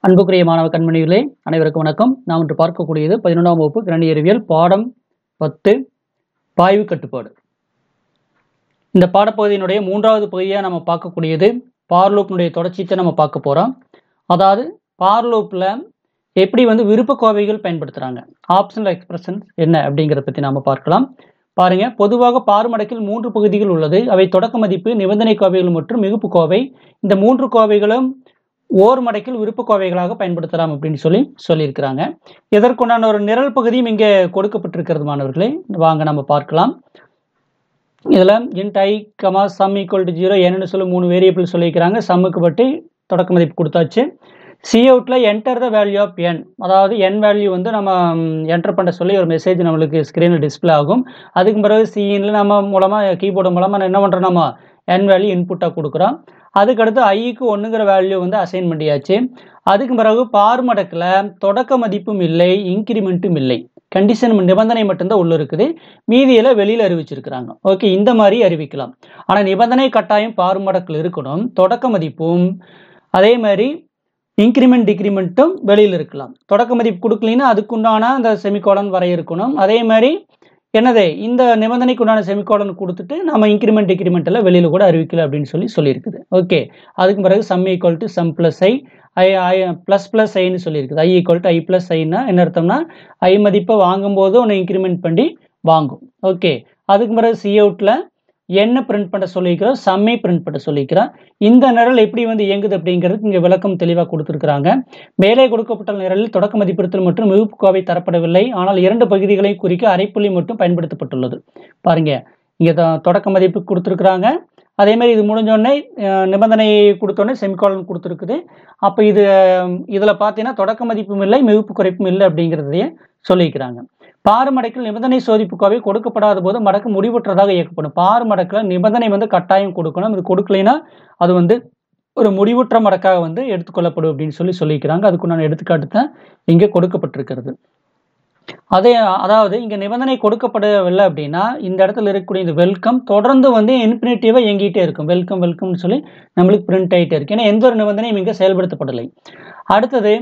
அன்புக்குரிய மாணவ கண்மணிகளே, அனைவருக்கும் வணக்கம். நாம் இன்று பார்க்கக்கூடியது 11ஆம் வகுப்பு கணினி அறிவியல் பாடம் 10 பாய்வு கட்டுப்பாடு. இந்த பாடப்பகுதியினுடைய 3வது பகுதியாக நம்ம பார்க்கக்கூடியது ஃபார் லூப்னுடைய தொடர்ச்சியை நம்ம பார்க்க போகிறோம். அதாவது ஃபார் லூப்பில் எப்படி விருப்பக்கோவைகள் பயன்படுத்துகிறாங்க, ஆப்ஷனல் எக்ஸ்பிரஷன்ஸ் என்ன அப்படிங்கிறத பற்றி நாம் பார்க்கலாம். பாருங்க, பொதுவாக ஃபார் மடக்கில் 3 பகுதிகள் உள்ளது. அவை தொடக்க மதிப்பு, நிபந்தனை கோவைகள் மற்றும் மிகுப்பு கோவை. இந்த 3 கோவைகளும் ஓர் மடக்கில் விருப்ப கோவைகளாக பயன்படுத்தலாம் அப்படின்னு சொல்லியிருக்கிறாங்க. இதற்குண்டான ஒரு நிரல் பகுதியும் இங்கே கொடுக்கப்பட்டிருக்கிறது மாணவர்களே. வாங்க நம்ம பார்க்கலாம். இதில் int i comma some equal to 0 என்னன்னு சொல்லி 3 வேரியபிள் சொல்லியிருக்கிறாங்க. சம்முக்கு பற்றி தொடக்க மதிப்பு கொடுத்தாச்சு. சி அவுட்டில் enter the value of n, அதாவது என் வேல்யூ நம்ம என்டர் பண்ண சொல்லி ஒரு மெசேஜ் நம்மளுக்கு ஸ்க்ரீனில் டிஸ்பிளே ஆகும். அதுக்கு பிறகு சிஇனில் நம்ம மூலமாக கீபோர்டு மூலமாக என்ன பண்ணுறோம், நம்ம என் வேல்யூ இன்புட்டாக கொடுக்குறோம். அதுக்கடுத்து ஐக்கு 1ங்கிற வேல்யூ அசைன் பண்ணியாச்சு. அதுக்கு பிறகு ஃபார் மடக்கில் தொடக்க மதிப்பும் இல்லை, இன்க்ரிமெண்ட்டும் இல்லை, கண்டிஷன் நிபந்தனை மட்டும்தான் உள்ள இருக்குது. மீதியில் வெளியில் அறிவிச்சிருக்கிறாங்க. ஓகே, இந்த மாதிரி அறிவிக்கலாம். ஆனால் நிபந்தனை கட்டாயம் ஃபார் மடக்கில் இருக்கணும். தொடக்க மதிப்பும் அதே மாதிரி இன்க்ரிமெண்ட் டிக்ரிமெண்ட்டும் வெளியில் இருக்கலாம். தொடக்க மதிப்பு கொடுக்கலன்னா அதுக்குண்டான அந்த செமிகோலன் வரை இருக்கணும். அதே மாதிரி என்னது, இந்த நிபந்தனைக்கு உண்டான செமிகோலன் கொடுத்துட்டு நம்ம இன்க்ரிமெண்ட் டிக்ரிமெண்ட் எல்லாம் வெளியில் கூட அறிவிக்கல அப்படின்னு சொல்லியிருக்குது. ஓகே, அதுக்கு பிறகு sum equal to sum plus i plus ஐன்னு சொல்லியிருக்குது. I equal to i plus ஐன்னா என்ன அர்த்தம்னா, ஐ மதிப்பை வாங்கும்போது ஒன்று இன்க்ரிமெண்ட் பண்ணி வாங்கும். ஓகே, அதுக்கு பிறகு சி அவுட்டில் என்ன பிரிண்ட் பண்ண சொல்லியிருக்கிறோம், சம்மை பிரிண்ட் பண்ண சொல்லியிருக்கிறோம். இந்த நிரல் எப்படி இயங்குது அப்படிங்கிறதுக்கு இங்கே விளக்கம் தெளிவாக கொடுத்துருக்குறாங்க. மேலே கொடுக்கப்பட்ட நிரலில் தொடக்க மதிப்பிடுத்தல் மற்றும் மிகுப்பு கோவை தரப்படவில்லை. ஆனால் 2 பகுதிகளையும் குறிக்க அரைப்புள்ளி மட்டும் பயன்படுத்தப்பட்டுள்ளது. பாருங்க, இங்கே தொடக்க மதிப்பு கொடுத்துருக்குறாங்க. அதே மாதிரி இது முடிஞ்சோடனே நிபந்தனை கொடுத்தோடனே செமிகோலன் கொடுத்துருக்குது. அப்போ இதில் பார்த்தீங்கன்னா தொடக்க மதிப்பும் இல்லை, மிகுப்பு குறைப்பும் இல்லை அப்படிங்கிறதையே சொல்லியிருக்கிறாங்க. பாரு மடக்கில் நிபந்தனை சோதிப்பு கோவை கொடுக்கப்படாத போது மடக்கு முடிவுற்றதாக இயக்கப்படும். பாரு மடக்கில் நிபந்தனை கட்டாயம் கொடுக்கணும். இது கொடுக்கலைன்னா அது ஒரு முடிவுற்ற மடக்காக எடுத்துக்கொள்ளப்படும் அப்படின்னு சொல்லியிருக்கிறாங்க. அதுக்கு நான் எடுத்துக்காட்டு தான் இங்கே கொடுக்கப்பட்டிருக்கிறது. அதாவது இங்கே நிபந்தனை கொடுக்கப்படவில்லை அப்படின்னா இந்த இடத்துல இருக்கக்கூடிய இந்த வெல்கம் தொடர்ந்து இன்ஃபினிட்டிவாக இயங்கிட்டே இருக்கும். வெல்கம்னு சொல்லி நம்மளுக்கு பிரிண்ட் ஆகிட்டே இருக்கு. ஏன்னா எந்த ஒரு நிபந்தனையும் இங்கே செயல்படுத்தப்படலை. அடுத்தது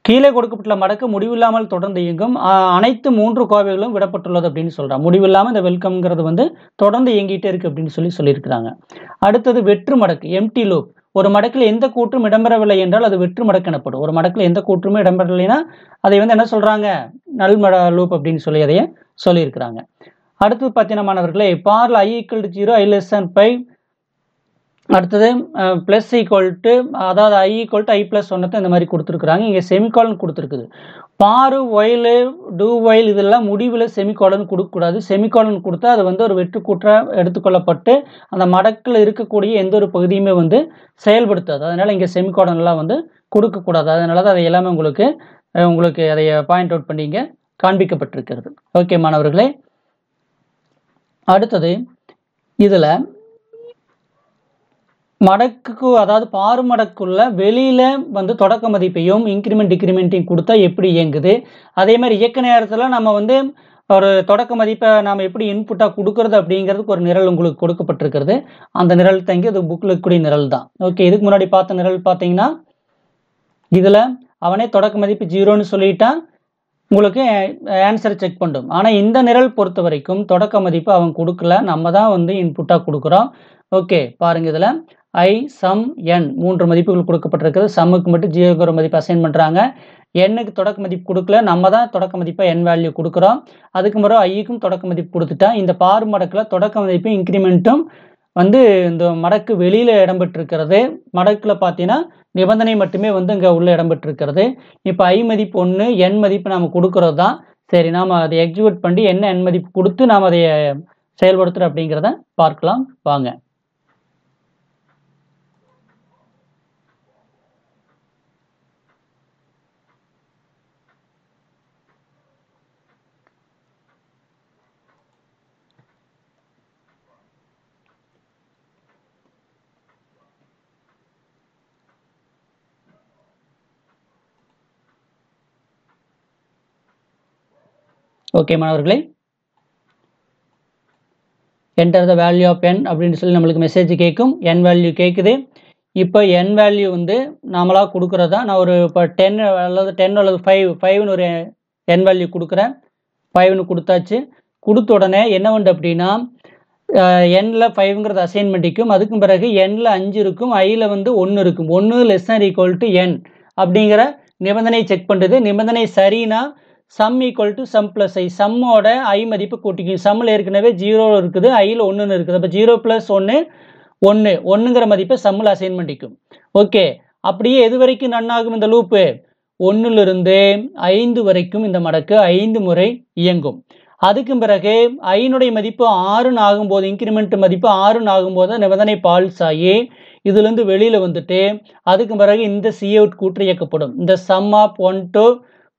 கீழே கொடுக்கப்பட்டுள்ள மடக்கு முடிவில்லாமல் தொடர்ந்து இயங்கும். அனைத்து 3 கோவைகளும் விடப்பட்டுள்ளது அப்படின்னு சொல்றாங்க. முடிவில்லாமல் இந்த வெல்கம்ங்கிறது தொடர்ந்து இயங்கிட்டே இருக்கு அப்படின்னு சொல்லியிருக்கிறாங்க. அடுத்தது வெற்று மடக்கு, எம்டி லூப். ஒரு மடக்கில் எந்த கூற்றும் இடம்பெறவில்லை என்றால் அது வெற்று மடக்கு எனப்படும். ஒரு மடக்கில் எந்த கூற்றுமே இடம்பெறலைன்னா அதை என்ன சொல்றாங்க, நல் லூப் அப்படின்னு சொல்லி அதையே சொல்லியிருக்கிறாங்க. அடுத்தது பார்த்தீங்கன்னா மாணவர்களே, பார்ல i equal to 0 i less than 5. அடுத்தது பிளஸ் ஈக்குவல் டு, அதாவது i equal to i plus 1 இந்த மாதிரி கொடுத்துருக்குறாங்க. இங்கே செமிகோலன் கொடுத்துருக்குது. பாரு, ஒயில், டூ ஒயில் இதெல்லாம் முடிவில் செமிகோலன் கொடுக்கக்கூடாது. செமிகோலன் கொடுத்தா அது ஒரு வெற்று கூற்ற எடுத்துக்கொள்ளப்பட்டு அந்த மடக்கில் இருக்கக்கூடிய எந்த ஒரு பகுதியுமே செயல்படுத்தாது. அதனால் இங்கே செமிகோலன்லாம் கொடுக்கக்கூடாது. அதனால தான் அதை எல்லாமே உங்களுக்கு அதை பாயிண்ட் அவுட் பண்ணி இங்கே காண்பிக்கப்பட்டிருக்கிறது. ஓகே மாணவர்களே, அடுத்தது இதில் மடக்குக்கு, அதாவது பாரு மடக்குள்ள வெளியில தொடக்க மதிப்பையும் இன்க்ரிமெண்ட் டிக்ரிமெண்ட்டையும் கொடுத்தா எப்படி இயங்குது, அதே மாதிரி இயக்க நேரத்தில் நம்ம ஒரு தொடக்க மதிப்பை நாம் எப்படி இன்புட்டாக கொடுக்கறது அப்படிங்கிறதுக்கு ஒரு நிரல் உங்களுக்கு கொடுக்கப்பட்டிருக்கிறது. அந்த நிரல் தங்கி அது புக்கில் இருக்கக்கூடிய நிரல் தான். ஓகே, இதுக்கு முன்னாடி பார்த்த நிரல் பார்த்தீங்கன்னா இதில் அவனே தொடக்க மதிப்பு 0ன்னு சொல்லிட்டான், உங்களுக்கு ஆன்சரை செக் பண்ணும். ஆனால் இந்த நிரல் பொறுத்த வரைக்கும் தொடக்க மதிப்பு அவன் கொடுக்கல, நம்ம தான் இன்புட்டாக கொடுக்குறோம். ஓகே, பாருங்க, இதில் ஐ சம் என் 3 மதிப்புகள் கொடுக்கப்பட்டிருக்கிறது. சம்முக்கு மட்டும் 0 மதிப்பு அசைன் பண்ணுறாங்க. எண்ணுக்கு தொடக்க மதிப்பு கொடுக்கல, நம்ம தான் தொடக்க மதிப்பை என் வேல்யூ கொடுக்குறோம். அதுக்கு முறை ஐக்கும் தொடக்க மதிப்பு கொடுத்துட்டா இந்த பாரு மடக்கில் தொடக்க மதிப்பு இன்க்ரிமெண்ட்டும் இந்த மடக்கு வெளியில் இடம்பெற்றிருக்கிறது. மடக்கில் பார்த்தீங்கன்னா நிபந்தனை மட்டுமே இங்கே உள்ள இடம்பெற்றிருக்கிறது. இப்போ ஐ மதிப்பு 1, என் மதிப்பு நாம் கொடுக்கறது தான். சரி, நாம் அதை எக்ஸிக்யூட் பண்ணி என்ன என் மதிப்பு கொடுத்து நாம் அதை செயல்படுத்துகிறோம் அப்படிங்கிறத பார்க்கலாம் வாங்க. ஓகே மாணவர்களே, என்டர் த வேல்யூ ஆஃப் என் அப்படின்னு சொல்லி நம்மளுக்கு மெசேஜ் கேட்கும். என் வேல்யூ கேட்குது. இப்போ என் வேல்யூ வந்து நாமளாக கொடுக்குறதா நான் ஒரு இப்போ 10 அல்லது 5ன்னு ஒரு என் வேல்யூ கொடுக்குறேன். 5ன்னு கொடுத்தாச்சு. கொடுத்த உடனே என்ன உண்டு அப்படின்னா எண்ணில் 5ங்கிறது அசைன்மெண்ட்டிக்கும், அதுக்கும் பிறகு எண்ணில் 5 இருக்கும், ஐயில் வந்து 1 இருக்கும். 1 <= n அப்படிங்கிற நிபந்தனை செக் பண்ணுறது. நிபந்தனை சரினா sum equal to sum plus i, சம்மோட ஐ மதிப்பு கூட்டிக்கும். சம்மில் ஏற்கனவே 0 இருக்குது, ஐயில் 1 இருக்குது. அப்போ 0 + 1 1 1ங்கிற மதிப்பை சம்மில் அசைன் பண்ணிக்கும். ஓகே, அப்படியே எது வரைக்கும் ரன் ஆகும் இந்த லூப்பு? 1லிருந்து 5 வரைக்கும் இந்த மடக்கு 5 முறை இயங்கும். அதுக்கு பிறகு ஐனுடைய மதிப்பு 6ன்னு ஆகும்போது, இன்க்ரிமெண்ட் மதிப்பு 6ன்னு ஆகும்போது நிபந்தனை பால்ஸ் ஆகி இதுலேருந்து வெளியில் வந்துட்டு அதுக்கு பிறகு இந்த Cout கூற்று இயக்கப்படும். இந்த சம் ஆஃப் 1 to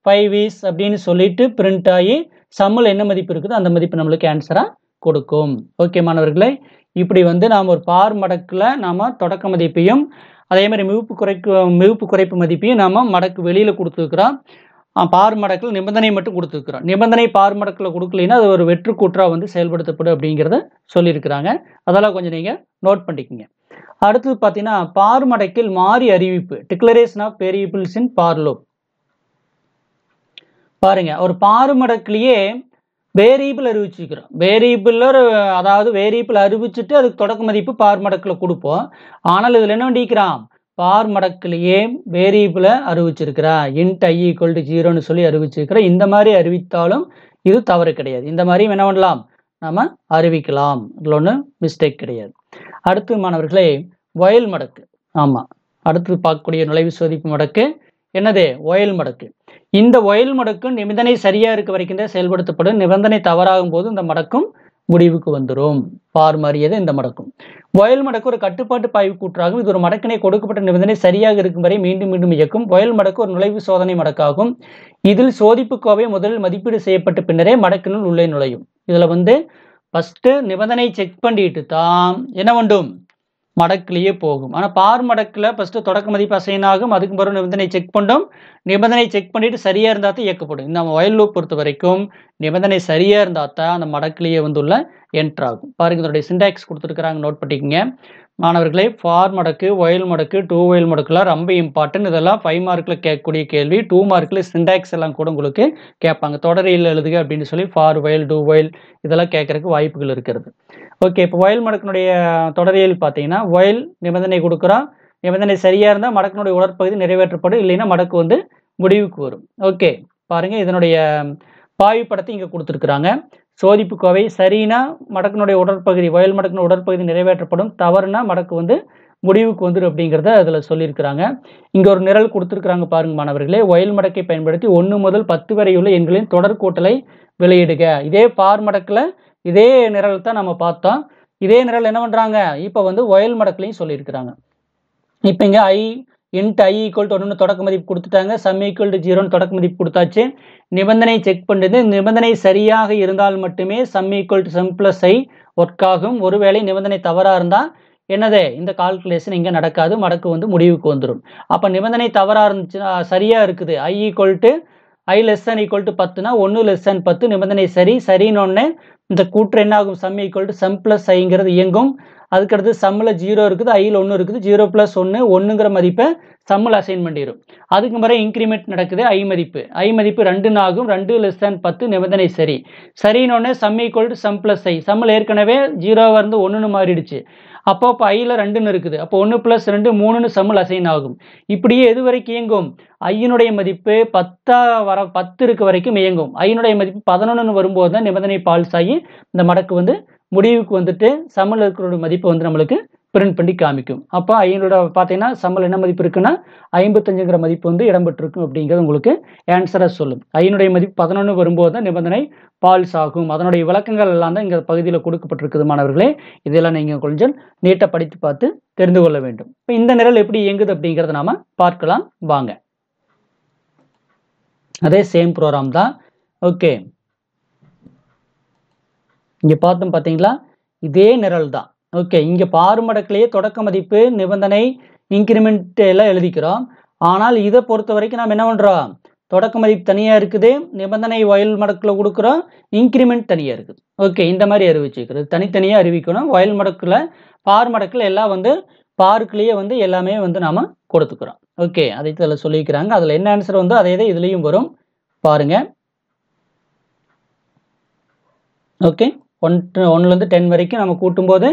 5 is அப்படின்னு சொல்லிட்டு பிரிண்ட் ஆகி சம்மில் என்ன மதிப்பு இருக்குதோ அந்த மதிப்பு நம்மளுக்கு ஆன்சராக கொடுக்கும். ஓகே மாணவர்களே, இப்படி வந்து நாம் ஒரு பார் மடக்கில் நாம் தொடக்க மதிப்பையும் அதே மாதிரி மிகுப்பு குறைப்பு மதிப்பையும் நாம் மடக்கு வெளியில் கொடுத்துருக்குறோம். பார் மடக்கில் நிபந்தனை மட்டும் கொடுத்துருக்குறோம். நிபந்தனை பார் மடக்கில் கொடுக்கலைன்னா அது ஒரு வெற்று கூற்றாக வந்து செயல்படுத்தப்படும் அப்படிங்கிறத சொல்லியிருக்கிறாங்க. அதெல்லாம் கொஞ்சம் நீங்கள் நோட் பண்ணிக்கோங்க. அடுத்தது பார்த்தீங்கன்னா பார் மடக்கில் மாறி அறிவிப்பு, declaration of variables in for loop. பாருங்க, ஒரு பார் மடக்கிலேயே வேரியபிள் அறிவிச்சிருக்கிறோம். அதாவது வேரியபிள் அறிவிச்சுட்டு அதுக்கு தொடக்க மதிப்பு பார் மடக்கில் கொடுப்போம். ஆனால் இதில் என்ன பண்ணிக்கிறான், பார் மடக்கிலேயே வேரியபிளை அறிவிச்சிருக்கிறா. இன்ட் i = 0ன்னு சொல்லி அறிவிச்சிருக்கிறேன். இந்த மாதிரி அறிவித்தாலும் இது தவறு கிடையாது. இந்த மாதிரியும் என்ன பண்ணலாம், நம்ம அறிவிக்கலாம். இதில் ஒன்றும் மிஸ்டேக் கிடையாது. அடுத்து மாணவர்களே வயல் மடக்கு. ஆமாம், அடுத்து பார்க்கக்கூடிய நுழைவு சோதிப்பு மடக்கு என்னது, வயல் மடக்கு. இந்த வயல் மடக்கு நிபந்தனை சரியா இருக்க வரைக்கும் தான் செயல்படுத்தப்படும். நிபந்தனை தவறாகும் போது இந்த மடக்கும் முடிவுக்கு வந்துடும். பார் மாறியது இந்த மடக்கும். வயல் மடக்கு ஒரு கட்டுப்பாட்டு பாய்வு கூற்றாகும். இது ஒரு மடக்கினை கொடுக்கப்பட்ட நிபந்தனை சரியாக இருக்கும் வரை மீண்டும் மீண்டும் இயக்கும். வயல் மடக்கு ஒரு நுழைவு சோதனை மடக்காகும். இதில் சோதிப்பு கோவை முதலில் மதிப்பீடு செய்யப்பட்ட பின்னரே மடக்கினுள் உள்ளே நுழையும். இதுல வந்து ஃபர்ஸ்ட் நிபந்தனை செக் பண்ணிட்டு தான் என்ன வேண்டும், மடக்கிலேயே போகும். ஆனால் பார் மடக்கில் ஃபர்ஸ்ட் தொடக்க மதிப்பு அசைன் ஆகும். அதுக்கு பிறகு நிபந்தனை செக் பண்ணோம். நிபந்தனை செக் பண்ணிட்டு சரியா இருந்தா தான் இயக்கப்படும். இந்த வயல் லூப் பொறுத்த வரைக்கும் நிபந்தனை சரியா இருந்தா தான் அந்த மடக்கிலேயே வந்துள்ள என்டர் ஆகும். பாருங்க, இதனுடைய சிண்டாக்ஸ் கொடுத்துருக்குறாங்க, நோட் பண்ணிக்கங்க மாணவர்களே. ஃபார் மடக்கு, வயல் மடக்கு, டூ வயல் மடக்குலாம் ரொம்ப இம்பார்ட்டன்ட். இதெல்லாம் 5 மார்க்கில் கேட்கக்கூடிய கேள்வி. 2 மார்க்கில் சிண்டாக்ஸ் எல்லாம் கூட உங்களுக்கு கேட்பாங்க. தொடரில் எழுதுக அப்படின்னு சொல்லி ஃபார் வயல், டூ வயல் இதெல்லாம் கேட்கறதுக்கு வாய்ப்புகள் இருக்கிறது. ஓகே, இப்போ வயல் மடக்கினுடைய தொடரியல் பார்த்தீங்கன்னா வயல் நிபந்தனை கொடுக்குறோம். நிபந்தனை சரியா இருந்தால் மடக்கினுடைய உடற்பகுதி நிறைவேற்றப்படும், இல்லைன்னா மடக்கு வந்து முடிவுக்கு வரும். ஓகே, பாருங்க, இதனுடைய பாய்வு படத்தை இங்கே கொடுத்துருக்குறாங்க. சோதிப்பு கோவை சரினா மடக்கினுடைய உடற்பகுதி, வயல் மடக்கினுடைய உடற்பகுதி நிறைவேற்றப்படும், தவறுனா மடக்கு வந்து முடிவுக்கு வந்துடும் அப்படிங்கிறத அதில் சொல்லியிருக்கிறாங்க. இங்கே ஒரு நிரல் கொடுத்துருக்குறாங்க பாருங்க மாணவர்களே. வயல் மடக்கை பயன்படுத்தி 1 முதல் 10 வரையுள்ள எண்களின் தொடர் கூட்டலை வெளியிடுக. இதே பார் மடக்கில் இதே நிரல் தான் நம்ம பார்த்தோம். இதே நிரல் என்ன பண்ணுறாங்க, இப்போ வந்து வயல் மடக்குலையும் சொல்லியிருக்கிறாங்க. இப்போ இங்கே இன்ட் i = 1ன்னு தொடக்க மதிப்பு கொடுத்துட்டாங்க. சம் = 0ன்னு தொடக்க மதிப்பு கொடுத்தாச்சு. நிபந்தனை செக் பண்ணுறது. நிபந்தனை சரியாக இருந்தால் மட்டுமே சம் = சம் + i ஒர்க் ஆகும். ஒருவேளை நிபந்தனை தவறாக இருந்தால் என்னது, இந்த கால்குலேஷன் இங்கே நடக்காது, மடக்கு வந்து முடிவுக்கு வந்துடும். அப்போ நிபந்தனை தவறாக இருந்துச்சுன்னா சரியாக இருக்குது, i <= 10னா 1 < 10 நிபந்தனை சரின்னு இந்த கூற்று என்ன ஆகும், சம் = சம் + iங்கிறது இயங்கும். அதுக்கடுத்து சம்மில் 0 இருக்குது, ஐயில் 1 இருக்குது. 0 + 1 1ங்கிற மதிப்பை சம்மில் அசைன் பண்ணிடும். அதுக்கு பிறகு இன்க்ரிமெண்ட் நடக்குது. ஐ மதிப்பு 2ன்னு ஆகும். 2 < 10 நிபந்தனை சரின்னு சம் = சம் + i. சம்மில் ஏற்கனவே 0 இருந்து 1ன்னு மாறிடுச்சு. அப்போ ஐயில் 2ன்னு இருக்குது. அப்போ 1 + 2 3ன்னு சம்மில் அசைன் ஆகும். இப்படியே எது வரைக்கும் இயங்கும், ஐயினுடைய மதிப்பு 10 இருக்க வரைக்கும் இயங்கும். ஐயினுடைய மதிப்பு 11ன்னு வரும்போது தான் நிபந்தனை பால்ஸ் ஆகி இந்த மடக்கு வந்து முடிவுக்கு வந்துட்டு சம்மில் இருக்கிற மதிப்பு வந்து நம்மளுக்கு பிரிண்ட் பண்ணி காமிக்கும். அப்போ ஐயனோட பார்த்தீங்கன்னா சம்மில் என்ன மதிப்பு இருக்குன்னா 55ங்கிற மதிப்பு வந்து இடம்பெற்றிருக்கும் அப்படிங்கிறது உங்களுக்கு ஆன்சராக சொல்லும். ஐயனுடைய மதிப்பு 11 வரும்போது தான் நிபந்தனை பால்ஸ் ஆகும். அதனுடைய விளக்கங்கள் எல்லாம் தான் இங்கே பகுதியில் கொடுக்கப்பட்டிருக்குது மாணவர்களே. இதெல்லாம் நீங்கள் கொஞ்சம் நீட்டாக படித்து பார்த்து தெரிந்து கொள்ள வேண்டும். இப்போ இந்த நிரல் எப்படி இயங்குது அப்படிங்கிறத நாம பார்க்கலாம் வாங்க. அதே சேம் ப்ரோக்ராம் தான். ஓகே, இங்கே பார்த்தோம் பார்த்தீங்களா, இதே நிரல் தான். ஓகே, இங்கே பார் மடக்கிலேயே தொடக்க மதிப்பு, நிபந்தனை, இன்க்ரிமெண்ட் எல்லாம் எழுதிக்கிறோம். ஆனால் இதை பொறுத்த வரைக்கும் நாம் என்ன பண்ணுறோம், தொடக்க மதிப்பு தனியாக இருக்குது, நிபந்தனை வயல் மடக்கில் கொடுக்குறோம், இன்க்ரிமெண்ட் தனியாக இருக்குது. ஓகே, இந்த மாதிரி அறிவிச்சுக்கிறது தனித்தனியாக அறிவிக்கணும். வயல் மடக்கில் பார் மடக்கில் எல்லாம் வந்து பார்க்லேயே வந்து எல்லாமே வந்து நாம கொடுத்துக்கிறோம். ஓகே, அதை இதில் சொல்லியிருக்கிறாங்க. அதில் என்ன ஆன்சர் வந்து அதே தான் இதுலேயும் வரும் பாருங்க. ஓகே, 1லேருந்து 10 வரைக்கும் நம்ம கூட்டும்போது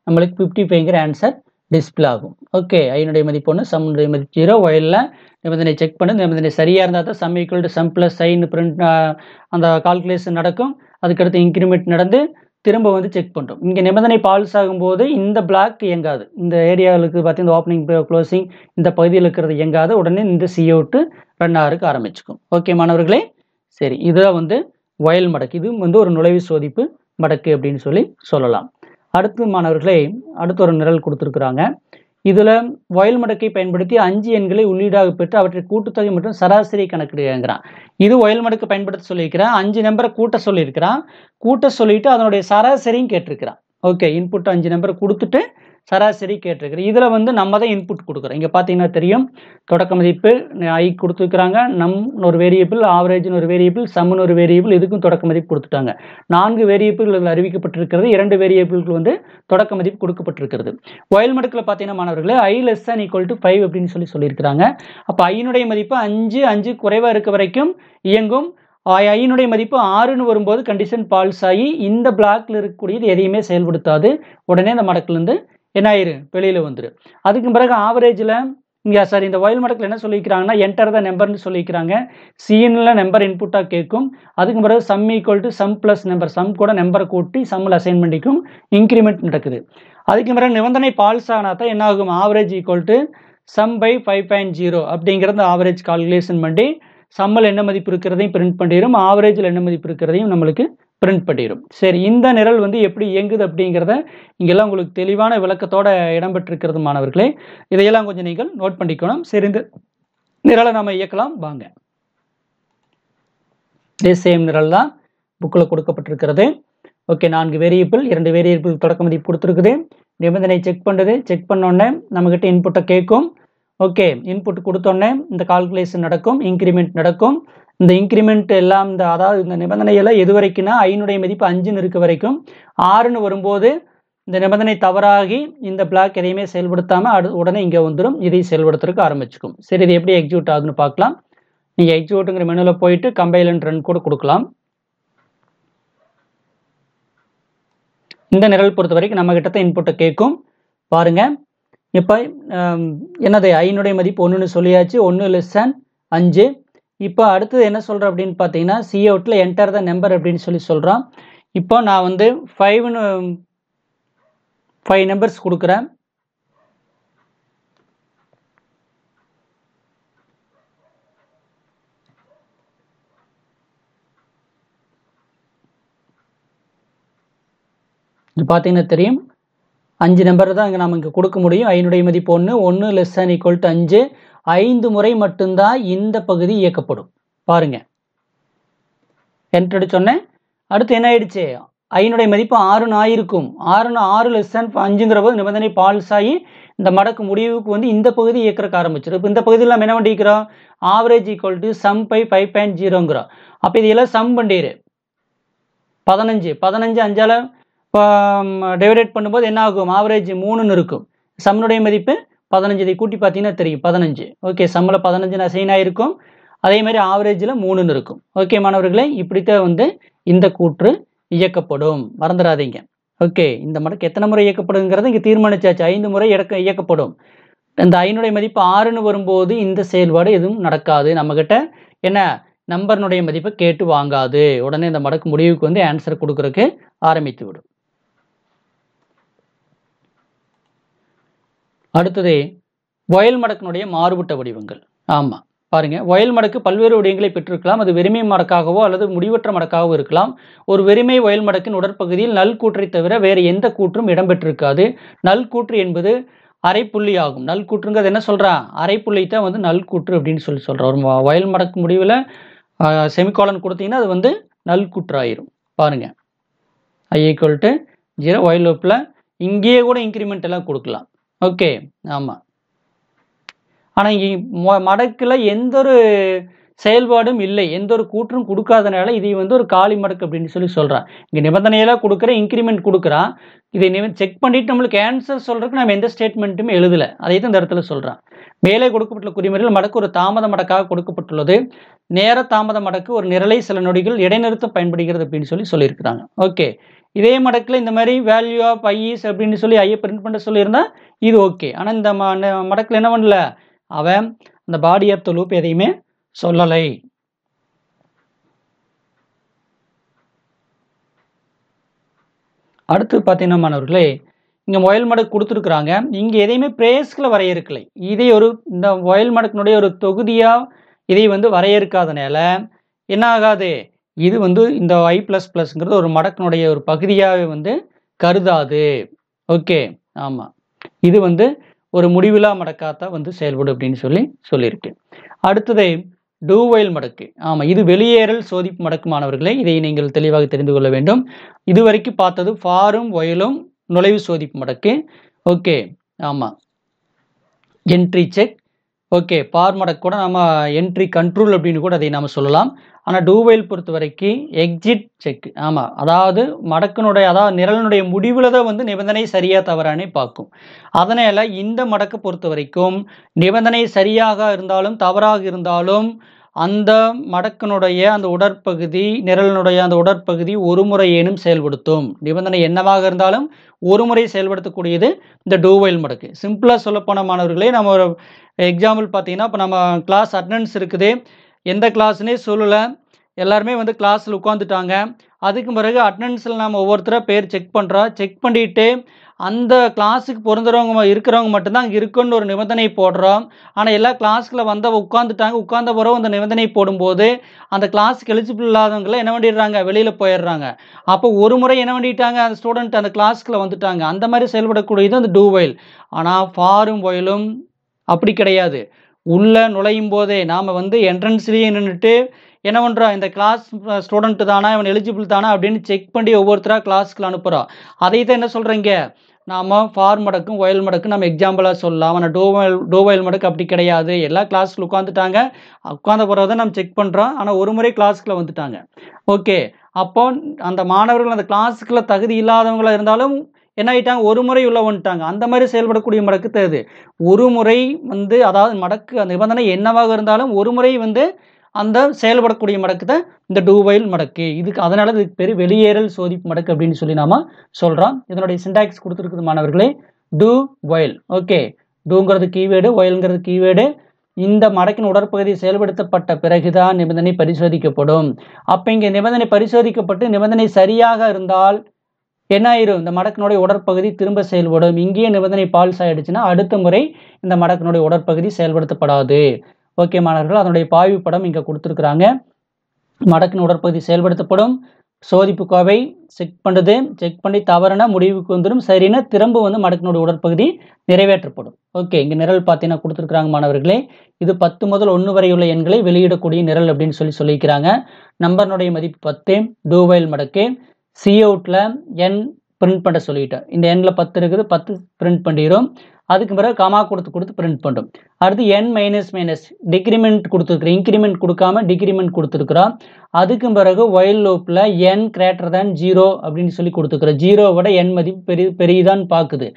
நம்மளுக்கு 55ங்கிற ஆன்சர் டிஸ்பிளே ஆகும். ஓகே, ஐனுடைய மதிப்பு 1, சம்முடைய மதிப்பு 0. வயலில் நிபந்தனை செக் பண்ணு, நிபந்தனை சரியாக இருந்தால் தான் sum equal to sum plus ஐன்னு பிரிண்ட் அந்த கால்குலேஷன் நடக்கும். அதுக்கடுத்து இன்க்ரிமெண்ட் நடந்து திரும்ப வந்து செக் பண்ணுறோம். இங்கே நிபந்தனை பால்ஸ் ஆகும்போது இந்த பிளாக் இயங்காது. இந்த ஏரியாவுக்கு பார்த்தீங்கன்னா ஓப்பனிங் க்ளோசிங் இந்த பகுதியில் இருக்கிறது இயங்காது. உடனே இந்த CO2 ரன் ஆகிறதுக்கு ஆரம்பிச்சுக்கும். ஓகே மாணவர்களே, சரி, இதுதான் வந்து வயல் மடக்கு. இது வந்து ஒரு நுழைவு சோதிப்பு மடக்கு அப்படின்னு சொல்லலாம். அடுத்து மாணவர்களே, அடுத்த ஒரு நிரல் கொடுத்துருக்குறாங்க. இதில் வயல் மடக்கை பயன்படுத்தி 5 எண்களை உள்ளீடாக பெற்று அவற்றை கூட்டுத்தொகை மற்றும் சராசரி கணக்கிடுங்கிறான். இது வயல் மடக்கு பயன்படுத்த சொல்லியிருக்கிறான். 5 நம்பரை கூட்ட சொல்லியிருக்கிறான். கூட்ட சொல்லிட்டு அதனுடைய சராசரியும் கேட்டிருக்கிறான். ஓகே, இன்புட் 5 நம்பரை கொடுத்துட்டு சராசரி கேட்டிருக்கிறேன். இதில் வந்து நம்ம தான் இன்புட் கொடுக்குறோம். இங்கே பார்த்தீங்கன்னா தெரியும், தொடக்க மதிப்பு ஐ கொடுத்துருக்குறாங்க, நம் ஒரு வேரியபிள், ஆவரேஜ்னு ஒரு வேரியபிள், சம்னு ஒரு வேரியபிள், இதுக்கும் தொடக்க மதிப்பு கொடுத்துட்டாங்க. 4 வேரியபிள் அறிவிக்கப்பட்டிருக்கிறது. 2 வேரியபிள்கள் வந்து தொடக்க மதிப்பு கொடுக்கப்பட்டிருக்கிறது. வயல் மடக்கில் பார்த்தீங்கன்னா மாணவர்களே, I less than equal to 5 அப்படின்னு சொல்லியிருக்கிறாங்க. அப்போ ஐனுடைய மதிப்பு 5 குறைவாக இருக்க வரைக்கும் இயங்கும். ஐனுடைய மதிப்பு 6ன்னு வரும்போது கண்டிஷன் பால்ஸ் ஆகி இந்த பிளாக்ல இருக்கக்கூடியது எதையுமே செயல்படுத்தாது. உடனே இந்த மடக்குலேருந்து என்ன ஆயிரும், வெளியில் வந்துடும். அதுக்கு பிறகு ஆவரேஜில் இங்கே இந்த வயல் மடக்கில் என்ன சொல்லிக்கிறாங்கன்னா, என்டர் த நம்பர்னு சொல்லிக்கிறாங்க. சின்ல நம்பர் இன்புட்டாக கேட்கும். அதுக்கு பிறகு sum equal to sum plus number, sum கூட நம்பரை கூட்டி சம்மில் அசைன் பண்ணிக்கும். இன்க்ரிமெண்ட் நடக்குது. அதுக்கு பிறகு நிபந்தனை பால்ஸ் ஆனால் தான் என்ன ஆகும், average equal to sum by 5.0 அப்படிங்கிறது ஆவரேஜ் கால்குலேஷன் பண்ணி சம்மில் என்ன மதிப்பு இருக்கிறதையும் பிரிண்ட் பண்ணிடும், ஆவரேஜில் என்ன மதிப்பு இருக்கிறதையும் நம்மளுக்கு பிரிண்ட் பண்ணிடும். சரி, இந்த நிரல் வந்து எப்படி இயங்குது அப்படிங்கிறத இங்கெல்லாம் உங்களுக்கு தெளிவான விளக்கத்தோட இடம்பெற்றிருக்கிறது மாணவர்களே. இதையெல்லாம் கொஞ்சம் நீங்கள் நோட் பண்ணிக்கணும். சரி, இந்த நிரலை நம்ம இயக்கலாம் வாங்க. சேம் நிரல் தான் புக்கில் கொடுக்கப்பட்டிருக்கிறது. ஓகே, 4 வேரியபிள், 2 வேரியபிள் தொடக்க மதிப்பு கொடுத்துருக்குது. நிபந்தனை செக் பண்ணுது. செக் பண்ணோடனே நம்மகிட்ட இன்புட்டை கேட்கும். ஓகே, இன்புட் கொடுத்தோடனே இந்த கால்குலேஷன் நடக்கும், இன்க்ரிமெண்ட் நடக்கும். இந்த இன்க்ரிமெண்ட் எல்லாம் அதாவது இந்த நிபந்தனையெல்லாம் எது வரைக்கும்னா ஐனுடைய மதிப்பு 5ன்னு இருக்க வரைக்கும். 6ன்னு வரும்போது இந்த நிபந்தனை தவறாகி இந்த பிளாக் எதையுமே செயல்படுத்தாமல் உடனே இங்கே வந்துடும். இதை செயல்படுத்துறதுக்கு ஆரம்பிச்சுக்கும். சரி, இது எப்படி எக்ஸிக்யூட் ஆகுதுன்னு பார்க்கலாம். நீங்கள் எக்ஸிக்யூட்டுங்கிற மெனுவில் போயிட்டு கம்பைல் அண்ட் ரன் கூட கொடுக்கலாம். இந்த நிரல் பொறுத்த வரைக்கும் நம்ம கிட்ட இன்புட்டை கேட்கும். பாருங்க, இப்போ என்னது ஐனுடைய மதிப்பு 1ன்னு சொல்லியாச்சு. 1 லெஸ் தேன் 5. இப்போ அடுத்தது என்ன சொல்கிறேன் அப்படின்னு பார்த்தீங்கன்னா, சிஅவுட்டில் என்டர் த நம்பர் அப்படின்னு சொல்கிறான். இப்போ நான் வந்து 5 நம்பர்ஸ் கொடுக்குறேன். இது பார்த்தீங்கன்னா தெரியும், 5 நம்பர் தான் நம்ம இங்கே கொடுக்க முடியும். ஐனுடைய மதிப்பு 1 லெஸ் தேன் ஈக்குவல் டு 5. 5 முறை மட்டும்தான் இந்த பகுதி இயக்கப்படும். பாருங்க, என்டர் சொன்னேன். அடுத்து என்ன ஆயிடுச்சு, ஐனுடைய மதிப்பு 6ன்னு ஆயிருக்கும். 6 லெஸ் தேன் 5ங்கிற போது நிபந்தனை பால்ஸ் ஆகி இந்த மடக்கு முடிவுக்கு வந்து இந்த பகுதி இயக்கிறதுக்கு ஆரம்பிச்சிடும். இப்போ இந்த பகுதியில் நம்ம என்ன பண்ணிக்கிறோம், average equal to sum by 5.0ங்கிறோம். அப்போ இதெல்லாம் சம் பண்ணிடு. 15 5ஆல் டிவைடேட் பண்ணும்போது என்ன ஆகும், ஆவரேஜ் 3ன்னு இருக்கும். சம்னுடைய மதிப்பு 15. இதை கூட்டி பார்த்தீங்கன்னா தெரியும் 15. ஓகே, சம்மில் 15 அசைன் ஆகிருக்கும். அதே மாதிரி ஆவரேஜில் 3ன்னு இருக்கும். ஓகே மாணவர்களே, இப்படித்தான் வந்து இந்த கூற்று இயக்கப்படும், மறந்துடாதீங்க. ஓகே, இந்த மடக்கு எத்தனை முறை இயக்கப்படுங்கிறத இங்கே தீர்மானிச்சாச்சு. 5 முறை இயக்கப்படும். இந்த ஐனுடைய மதிப்பு 6ன்னு வரும்போது இந்த செயல்பாடு எதுவும் நடக்காது. நம்மக்கிட்ட என்ன நம்பர்னுடைய மதிப்பை கேட்டு வாங்காது. உடனே இந்த மடக்கு முடிவுக்கு வந்து ஆன்சர் கொடுக்கறதுக்கு ஆரம்பித்து விடும். அடுத்தது வயல் மடக்கினுடைய மாறுபட்ட வடிவங்கள். ஆமாம், பாருங்க, வயல் மடக்கு பல்வேறு வடிவங்களை பெற்றிருக்கலாம். அது வெறுமை மடக்காகவோ அல்லது முடிவற்ற மடக்காகவோ இருக்கலாம். ஒரு வெறுமை வயல் மடக்கின் உடற்பகுதியில் நல் கூற்றை தவிர வேறு எந்த கூற்றும் இடம்பெற்றிருக்காது. நல் கூற்று என்பது அரைப்புள்ளி ஆகும். நல் கூற்றுங்கிறது என்ன சொல்றான், அரைப்புள்ளி தான் வந்து நல் கூற்று அப்படின்னு சொல்றோம். ஒரு வயல் மடக்கு முடிவில் செமிகாலன் கொடுத்தீங்கன்னா அது வந்து நல் கூற்று ஆயிரும். பாருங்க, I equal to 0 வயல் லூப்பில் இங்கேயே கூட இன்க்ரிமெண்ட் எல்லாம் கொடுக்கலாம். ஓகே, ஆமாம். ஆனால் இங்கே மடக்கில் எந்த ஒரு செயல்பாடும் இல்லை, எந்த ஒரு கூற்றும் கொடுக்காதனால இதை வந்து ஒரு காலி மடக்கு அப்படின்னு சொல்லி சொல்றான். இங்க நிபந்தனையெல்லாம் கொடுக்குற, இன்கிரிமெண்ட் கொடுக்குறான். இதை செக் பண்ணிட்டு நம்மளுக்கு ஆன்சர் சொல்றதுக்கு நம்ம எந்த ஸ்டேட்மெண்ட்டுமே எழுதல, அதை தான் இந்த இடத்துல சொல்றான். மேலே கொடுக்கப்பட்டுள்ள குறிமுறையில் மடக்கு ஒரு தாமத மடக்காக கொடுக்கப்பட்டுள்ளது. நேர தாமத மடக்கு ஒரு நிரலை சில நொடிகள் இடைநிறுத்த பயன்படுகிறது அப்படின்னு சொல்லி சொல்லியிருக்கிறாங்க. ஓகே, இதே மடக்கில் இந்த மாதிரி வேல்யூ ஆஃப் ஐ இஸ் அப்படின்னு சொல்லி ஐயை பிரிண்ட் பண்ண சொல்லியிருந்தா இது ஓகே. ஆனால் இந்த மடக்கில் என்ன பண்ணல, அவன் அந்த பாடி ஆஃப் த லூப் எதையுமே சொல்லலை. அடுத்து பார்த்தீங்கன்னா மாணவர்களே, இங்கே ஒயில் மடக்கு கொடுத்துருக்குறாங்க. இங்கே எதையுமே பிரேஸ்களை வரையறுக்கலை. இதை இந்த ஒயில் மடக்கினுடைய ஒரு தொகுதியாக இதை வந்து வரையறுக்காதனால என்ன ஆகாது, இது வந்து இந்த ஐ ப்ளஸ் ப்ளஸ்ங்கிறது ஒரு மடக்கினுடைய ஒரு பகுதியாக வந்து கருதாது. ஓகே, ஆமாம், இது வந்து ஒரு முடிவிலா மடக்காத்தான் வந்து செயல்படும் அப்படின்னு சொல்லியிருக்கு. அடுத்தது டூ ஒயில் மடக்கு. ஆமாம், இது வெளியேறல் சோதிப்பு மடக்கு மாணவர்களே, இதை நீங்கள் தெளிவாக தெரிந்து கொள்ள வேண்டும். இதுவரைக்கும் பார்த்தது ஃபாரும் ஒயிலும் நுழைவு சோதிப்பு மடக்கு. ஓகே, ஆமாம், என்ட்ரி செக். ஓகே, ஃபார் மடக்கு கூட நம்ம என்ட்ரி கண்ட்ரோல் அப்படின்னு கூட அதை நாம் சொல்லலாம். ஆனால் டூ ஒயில் பொறுத்த வரைக்கும் எக்ஸிட் செக். ஆமாம், அதாவது மடக்கினுடைய அதாவது நிரலினுடைய முடிவில் தான் வந்து நிபந்தனை சரியாக தவறானே பார்க்கும். அதனால் இந்த மடக்கை பொறுத்த வரைக்கும் நிபந்தனை சரியாக இருந்தாலும் தவறாக இருந்தாலும் அந்த மடக்கினுடைய அந்த உடற்பகுதி நிரலினுடைய அந்த உடற்பகுதி ஒரு முறை ஏனும் செயல்படுத்தும். நிபந்தனை என்னவாக இருந்தாலும் ஒரு முறை செயல்படுத்தக்கூடியது இந்த டூ ஒயில் மடக்கு. சிம்பிளாக சொல்லப்போன மாணவர்களே, நம்ம ஒரு எக்ஸாம்பிள் பார்த்தீங்கன்னா, இப்போ நம்ம கிளாஸ் அட்டெண்டன்ஸ் இருக்குது, எந்த கிளாஸ்னே சொல்லலை, எல்லாருமே வந்து கிளாஸில் உட்காந்துட்டாங்க. அதுக்கு பிறகு அட்டெண்டன்ஸில் நம்ம ஒவ்வொருத்தராக பேர் செக் பண்ணுறோம். செக் பண்ணிவிட்டு அந்த கிளாஸுக்கு பொருந்துறவங்க இருக்கிறவங்க மட்டும்தான் அங்கே இருக்குன்னு ஒரு நிபந்தனை போடுறோம். ஆனால் எல்லா கிளாஸில் உட்காந்துட்டாங்க. உட்கார்ந்த பிறகு அந்த நிபந்தனை போடும்போது அந்த கிளாஸுக்கு எலிஜிபிள் இல்லாதவங்கள என்ன பண்ணிடுறாங்க, வெளியில் போயிடுறாங்க. அப்போ ஒரு முறை என்ன பண்ணிட்டாங்க, அந்த ஸ்டூடெண்ட் அந்த கிளாஸுக்குள்ள வந்துட்டாங்க. அந்த மாதிரி செயல்படக்கூடியது அந்த டூ ஒயில். ஆனால் ஃபாரும் ஒயிலும் அப்படி கிடையாது. உள்ள நுழையும் போதே நாம் வந்து என்ட்ரன்ஸ்லேயே நின்றுட்டு என்ன பண்ணுறோம், இந்த கிளாஸ் ஸ்டூடெண்ட் தானா, இவன் எலிஜிபிள் தானா அப்படின்னு செக் பண்ணி ஒவ்வொருத்தராக கிளாஸுக்குள்ள அனுப்புகிறோம். அதை தான் என்ன சொல்கிறீங்க, நாம் ஃபார் மடக்கும் ஒயில் மடக்கும் நம்ம எக்ஸாம்பிளாக சொல்லலாம். ஆனால் டூ ஒயில் மடக்கு அப்படி கிடையாது. எல்லா கிளாஸில் உட்காந்துட்டாங்க, உட்காந்த பிறகு தான் நம்ம செக் பண்ணுறோம். ஆனால் ஒரு முறை கிளாஸுக்குள்ள வந்துட்டாங்க. ஓகே, அப்போ அந்த மாணவர்கள் அந்த கிளாஸுக்குள்ள தகுதி இல்லாதவங்களாக இருந்தாலும் என்ன ஆகிட்டாங்க, ஒரு முறை உள்ள வந்துட்டாங்க. அந்த மாதிரி செயல்படக்கூடிய மடக்கு தேது. ஒரு முறை வந்து அதாவது மடக்கு அந்த நிபந்தனை என்னவாக இருந்தாலும் ஒரு முறை வந்து அந்த செயல்படக்கூடிய மடக்கு தான் இந்த டூ ஒயில் மடக்கு. இதுக்கு அதனால இதுக்கு பேர் வெளியேறல் சோதிப்பு மடக்கு அப்படின்னு சொல்லி நாம சொல்றோம். இதனுடைய சிண்டாக்ஸ் கொடுத்துருக்குது மாணவர்களே, டூ ஒயில். ஓகே, டூங்கிறது கீவேர்டு, ஒயில்ங்கிறது கீவேர்டு. இந்த மடக்கின் உடற்பகுதி செயல்படுத்தப்பட்ட பிறகுதான் நிபந்தனை பரிசோதிக்கப்படும். அப்ப இங்க நிபந்தனை பரிசோதிக்கப்பட்டு நிபந்தனை சரியாக இருந்தால் என்ன ஆயிரும், இந்த மடக்கினுடைய உடற்பகுதி திரும்ப செயல்படும். இங்கேயே நிபந்தனை பால்ஸ் ஆயிடுச்சுன்னா அடுத்த முறை இந்த மடக்கினுடைய உடற்பகுதி செயல்படுத்தப்படாது. ஓகே மாணவர்கள், அதனுடைய பாய்வு படம் இங்கே கொடுத்துருக்குறாங்க. மடக்கின் உடற்பகுதி செயல்படுத்தப்படும், சோதிப்பு கோவை செக் பண்ணுது, செக் பண்ணி தவறுனா முடிவுக்கு வந்துடும், சரின்னா திரும்ப வந்து மடக்கினுடைய உடற்பகுதி நிறைவேற்றப்படும். ஓகே, இங்கே நிரல் பார்த்தீங்கன்னா கொடுத்துருக்குறாங்க மாணவர்களே. இது 10 முதல் 1 வரை உள்ள எண்களை வெளியிடக்கூடிய நிரல் அப்படின்னு சொல்லிக்கிறாங்க. நம்பர்னுடைய மதிப்பு 10. டூ ஒயில் மடக்கு. சி அவுட்ல என் பிரிண்ட் பண்ண சொல்லிட்டோம். இந்த எண்ணில் 10 இருக்குது, 10 பிரிண்ட் பண்ணிடும். அதுக்கு பிறகு கமா கொடுத்து பிரிண்ட் பண்ணும். அடுத்து என் மைனஸ் மைனஸ் டிக்ரிமெண்ட் கொடுத்துருக்குறோம், இன்க்ரிமெண்ட் கொடுக்காம டிக்ரிமெண்ட் கொடுத்துருக்குறோம். அதுக்கு பிறகு ஒயில் லூப்பில் என் கிரேட்டர் தேன் 0 அப்படின்னு சொல்லி கொடுத்துருக்குறோம். 0 என் மதிப்பு பெரியதான்னு பார்க்குது.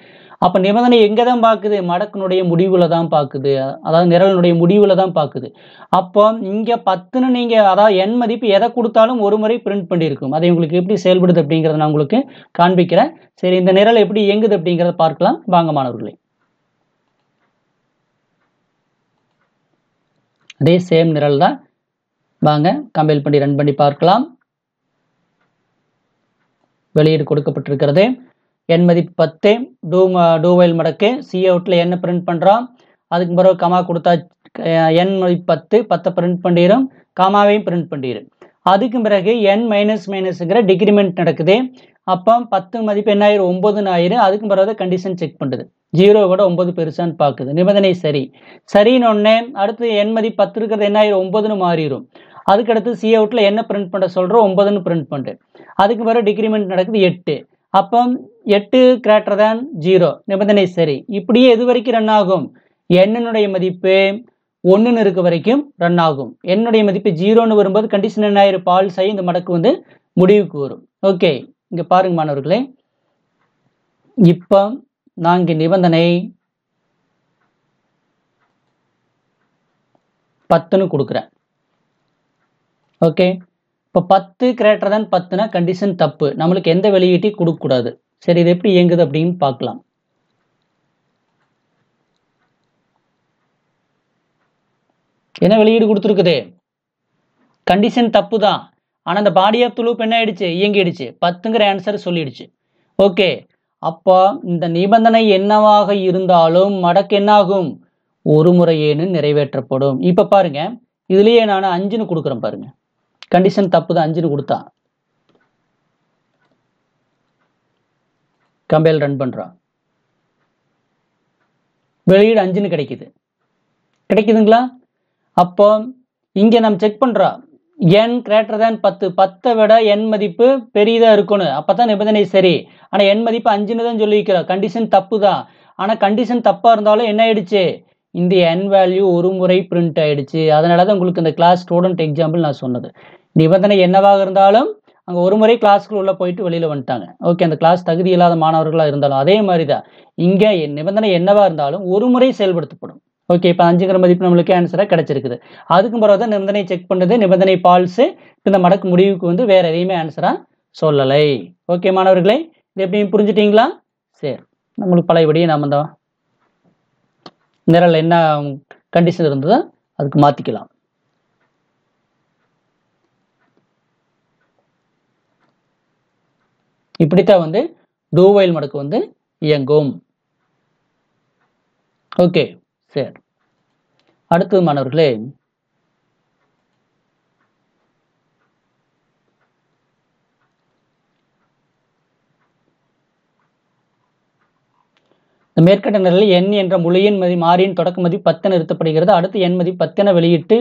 அப்போ நிபந்தனை எங்கே தான் பார்க்குது, மடக்கினுடைய முடிவில் தான் பார்க்குது, அதாவது நிரலினுடைய முடிவில் தான் பார்க்குது. அப்போ இங்கே 10ன்னு நீங்கள் அதாவது என் மதிப்பு எதை கொடுத்தாலும் ஒரு முறை பிரிண்ட் பண்ணியிருக்கும். அதை உங்களுக்கு எப்படி செயல்படுது அப்படிங்கிறத நான் உங்களுக்கு காண்பிக்கிறேன். சரி, இந்த நிரல் எப்படி இயங்குது அப்படிங்கிறத பார்க்கலாம் வாங்க மாணவர்களே. அதே சேம் நிரல் தான், வாங்க கம்பைல் பண்ணி ரன் பண்ணி பார்க்கலாம். வெளியீடு கொடுக்கப்பட்டிருக்கிறது. என் மதிப்பு 10. டூ ஒயில் மடக்கு. சி அவுட்ல என்ன பிரிண்ட் பண்ணுறோம். அதுக்கு பிறகு கமா கொடுத்தா என் மதிப்பு 10 பிரிண்ட் பண்ணிடும், கமாவையும் பிரிண்ட் பண்ணிடும். அதுக்கு பிறகு என் மைனஸ் மைனஸுங்கிற டிக்ரிமெண்ட் நடக்குது. அப்போ 10 மதிப்பு என்ன ஆயிரும், 9ன்னு ஆயிரும். அதுக்கு பிறகு கண்டிஷன் செக் பண்ணுது, 0 9 பெருசான்னு பார்க்குது. நிபந்தனை சரின்னு ஒன்று. அடுத்து என் மதிப்பு 10 இருக்கிறது என்ன ஆயிரும், 9ன்னு மாறிடும். அதுக்கடுத்து சி அவுட்ல என்ன பிரிண்ட் பண்ண சொல்கிறோம், 9ன்னு பிரிண்ட் பண்ணுது. அதுக்கு பிறகு டிக்ரிமெண்ட் நடக்குது 8. அப்போ 8 கிரேட்டர் தேன் 0, நிபந்தனை சரி. இப்படியே எது வரைக்கும் ரன் ஆகும், எண்ணினுடைய மதிப்பு 1ன்னு இருக்க வரைக்கும் ரன் ஆகும். என்னுடைய மதிப்பு 0ன்னு வரும்போது கண்டிஷன் என்ன ஆயிரும், பால்ஸ் ஆகி இந்த மடக்கு வந்து முடிவுக்கு வரும். ஓகே, இங்க பாருங்க மாணவர்களே, இப்போ நான் இங்க நிபந்தனை 10ன்னு கொடுக்குறேன். ஓகே, இப்போ 10 greater than 10னா கண்டிஷன் தப்பு, நம்மளுக்கு எந்த வெளியீட்டையும் கொடுக்கக்கூடாது. சரி, இது எப்படி இயங்குது அப்படின்னு பார்க்கலாம். என்ன வெளியீடு கொடுத்துருக்குது, கண்டிஷன் தப்பு தான், ஆனால் அந்த பாடி ஆஃப் த லூப் என்ன ஆயிடுச்சு, இயங்கிடுச்சு, 10ங்கிற ஆன்சர் சொல்லிடுச்சு. ஓகே, அப்போ இந்த நிபந்தனை என்னவாக இருந்தாலும் மடக்கு என்னாகும், ஒரு முறையேன்னு நிறைவேற்றப்படும். இப்போ பாருங்க, இதுலயே நான் 5ன்னு கொடுக்குறேன் பாருங்க, கண்டிஷன் தப்பு தான், 5ன்னு கொடுத்தா கம்பைல் ரன் பண்றான், வெளியீடு 5ன்னு கிடைக்குதுங்களா? அப்போ இங்க நம்ம செக் பண்றோம், n greater than 10, 10 விட n மதிப்பு பெரியதா இருக்கணும், அப்பதான் நிபந்தனை சரி. ஆனா n மதிப்பு 5ன்னு தான் சொல்லி வைக்கிறோம், கண்டிஷன் தப்பு தான். ஆனா கண்டிஷன் தப்பா இருந்தாலும் என்ன ஆயிடுச்சு, இந்த n வேல்யூ ஒரு முறை பிரிண்ட் ஆயிடுச்சு. அதனாலதான் உங்களுக்கு இந்த கிளாஸ் ஸ்டூடெண்ட் எக்ஸாம்பிள் நான் சொன்னது, நிபந்தனை என்னவாக இருந்தாலும் அங்க ஒரு முறை கிளாஸ்க்குள்ள உள்ள போயிட்டு வெளியில வந்துட்டாங்க. ஓகே, அந்த கிளாஸ் தகுதி இல்லாத மாணவர்களா இருந்தாலும் அதே மாதிரிதான் இங்க நிபந்தனை என்னவா இருந்தாலும் ஒரு முறை செயல்படுத்தப்படும். ஓகே, இப்போ 5ங்கிற மதிப்பு நம்மளுக்கு ஆன்சரா கிடைச்சிருக்குது. அதுக்கும் பிறகுதான் நிபந்தனை செக் பண்ணுது, நிபந்தனை பால்ஸ், இந்த மடக்கு முடிவுக்கு வந்து வேற எதையுமே ஆன்சரா சொல்லலை. ஓகே மாணவர்களே, இது எப்படி புரிஞ்சுட்டீங்களா? சரி, நம்மளுக்கு பழையபடியே நம்ம இந்த நிரல் என்ன கண்டிஷன் இருந்ததோ அதுக்கு மாத்திக்கலாம். இப்படித்தான் வந்து do while மடக்கு வந்து இயங்கும். ஓகே, சரி, அடுத்து மாணவர்களே, இந்த மேற்கண்ட நிரலில் n என்ற முழு எண் மாறியின் தொடக்க மதிப்பு 10 நிறுத்தப்படுகிறது. அடுத்து n மதிப்பு 10 என வெளியிட்டு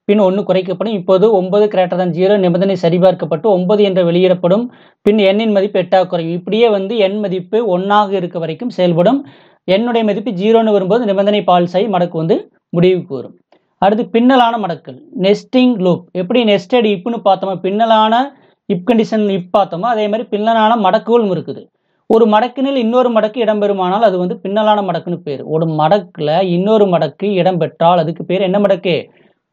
பின் 1 குறைக்கப்படும். இப்போது 9 greater than 0 நிபந்தனை சரிபார்க்கப்பட்டு 9 என்று வெளியிடப்படும். பின் n இன் மதிப்பு 8 குறையும். இப்படியே வந்து n மதிப்பு 1 இருக்க வரைக்கும் செயல்படும். என்னுடைய மதிப்பு 0ன்னு வரும்போது நிபந்தனை பால்ஸ் ஆகி மடக்கு வந்து முடிவுக்கு வரும். அடுத்து பின்னலான மடக்கள், நெஸ்டிங் லூப். எப்படி நெஸ்டட் இப்னு பார்த்தோமோ, பின்னலான இப் கண்டிஷன் இப் பார்த்தோமோ, அதே மாதிரி பின்னலான மடக்குகளும் இருக்குது. ஒரு மடக்கினில் இன்னொரு மடக்கு இடம்பெறுமானால் அது வந்து பின்னலான மடக்குன்னு பேர். ஒரு மடக்குல இன்னொரு மடக்கு இடம்பெற்றால் அதுக்கு பேர் என்ன மடக்கு,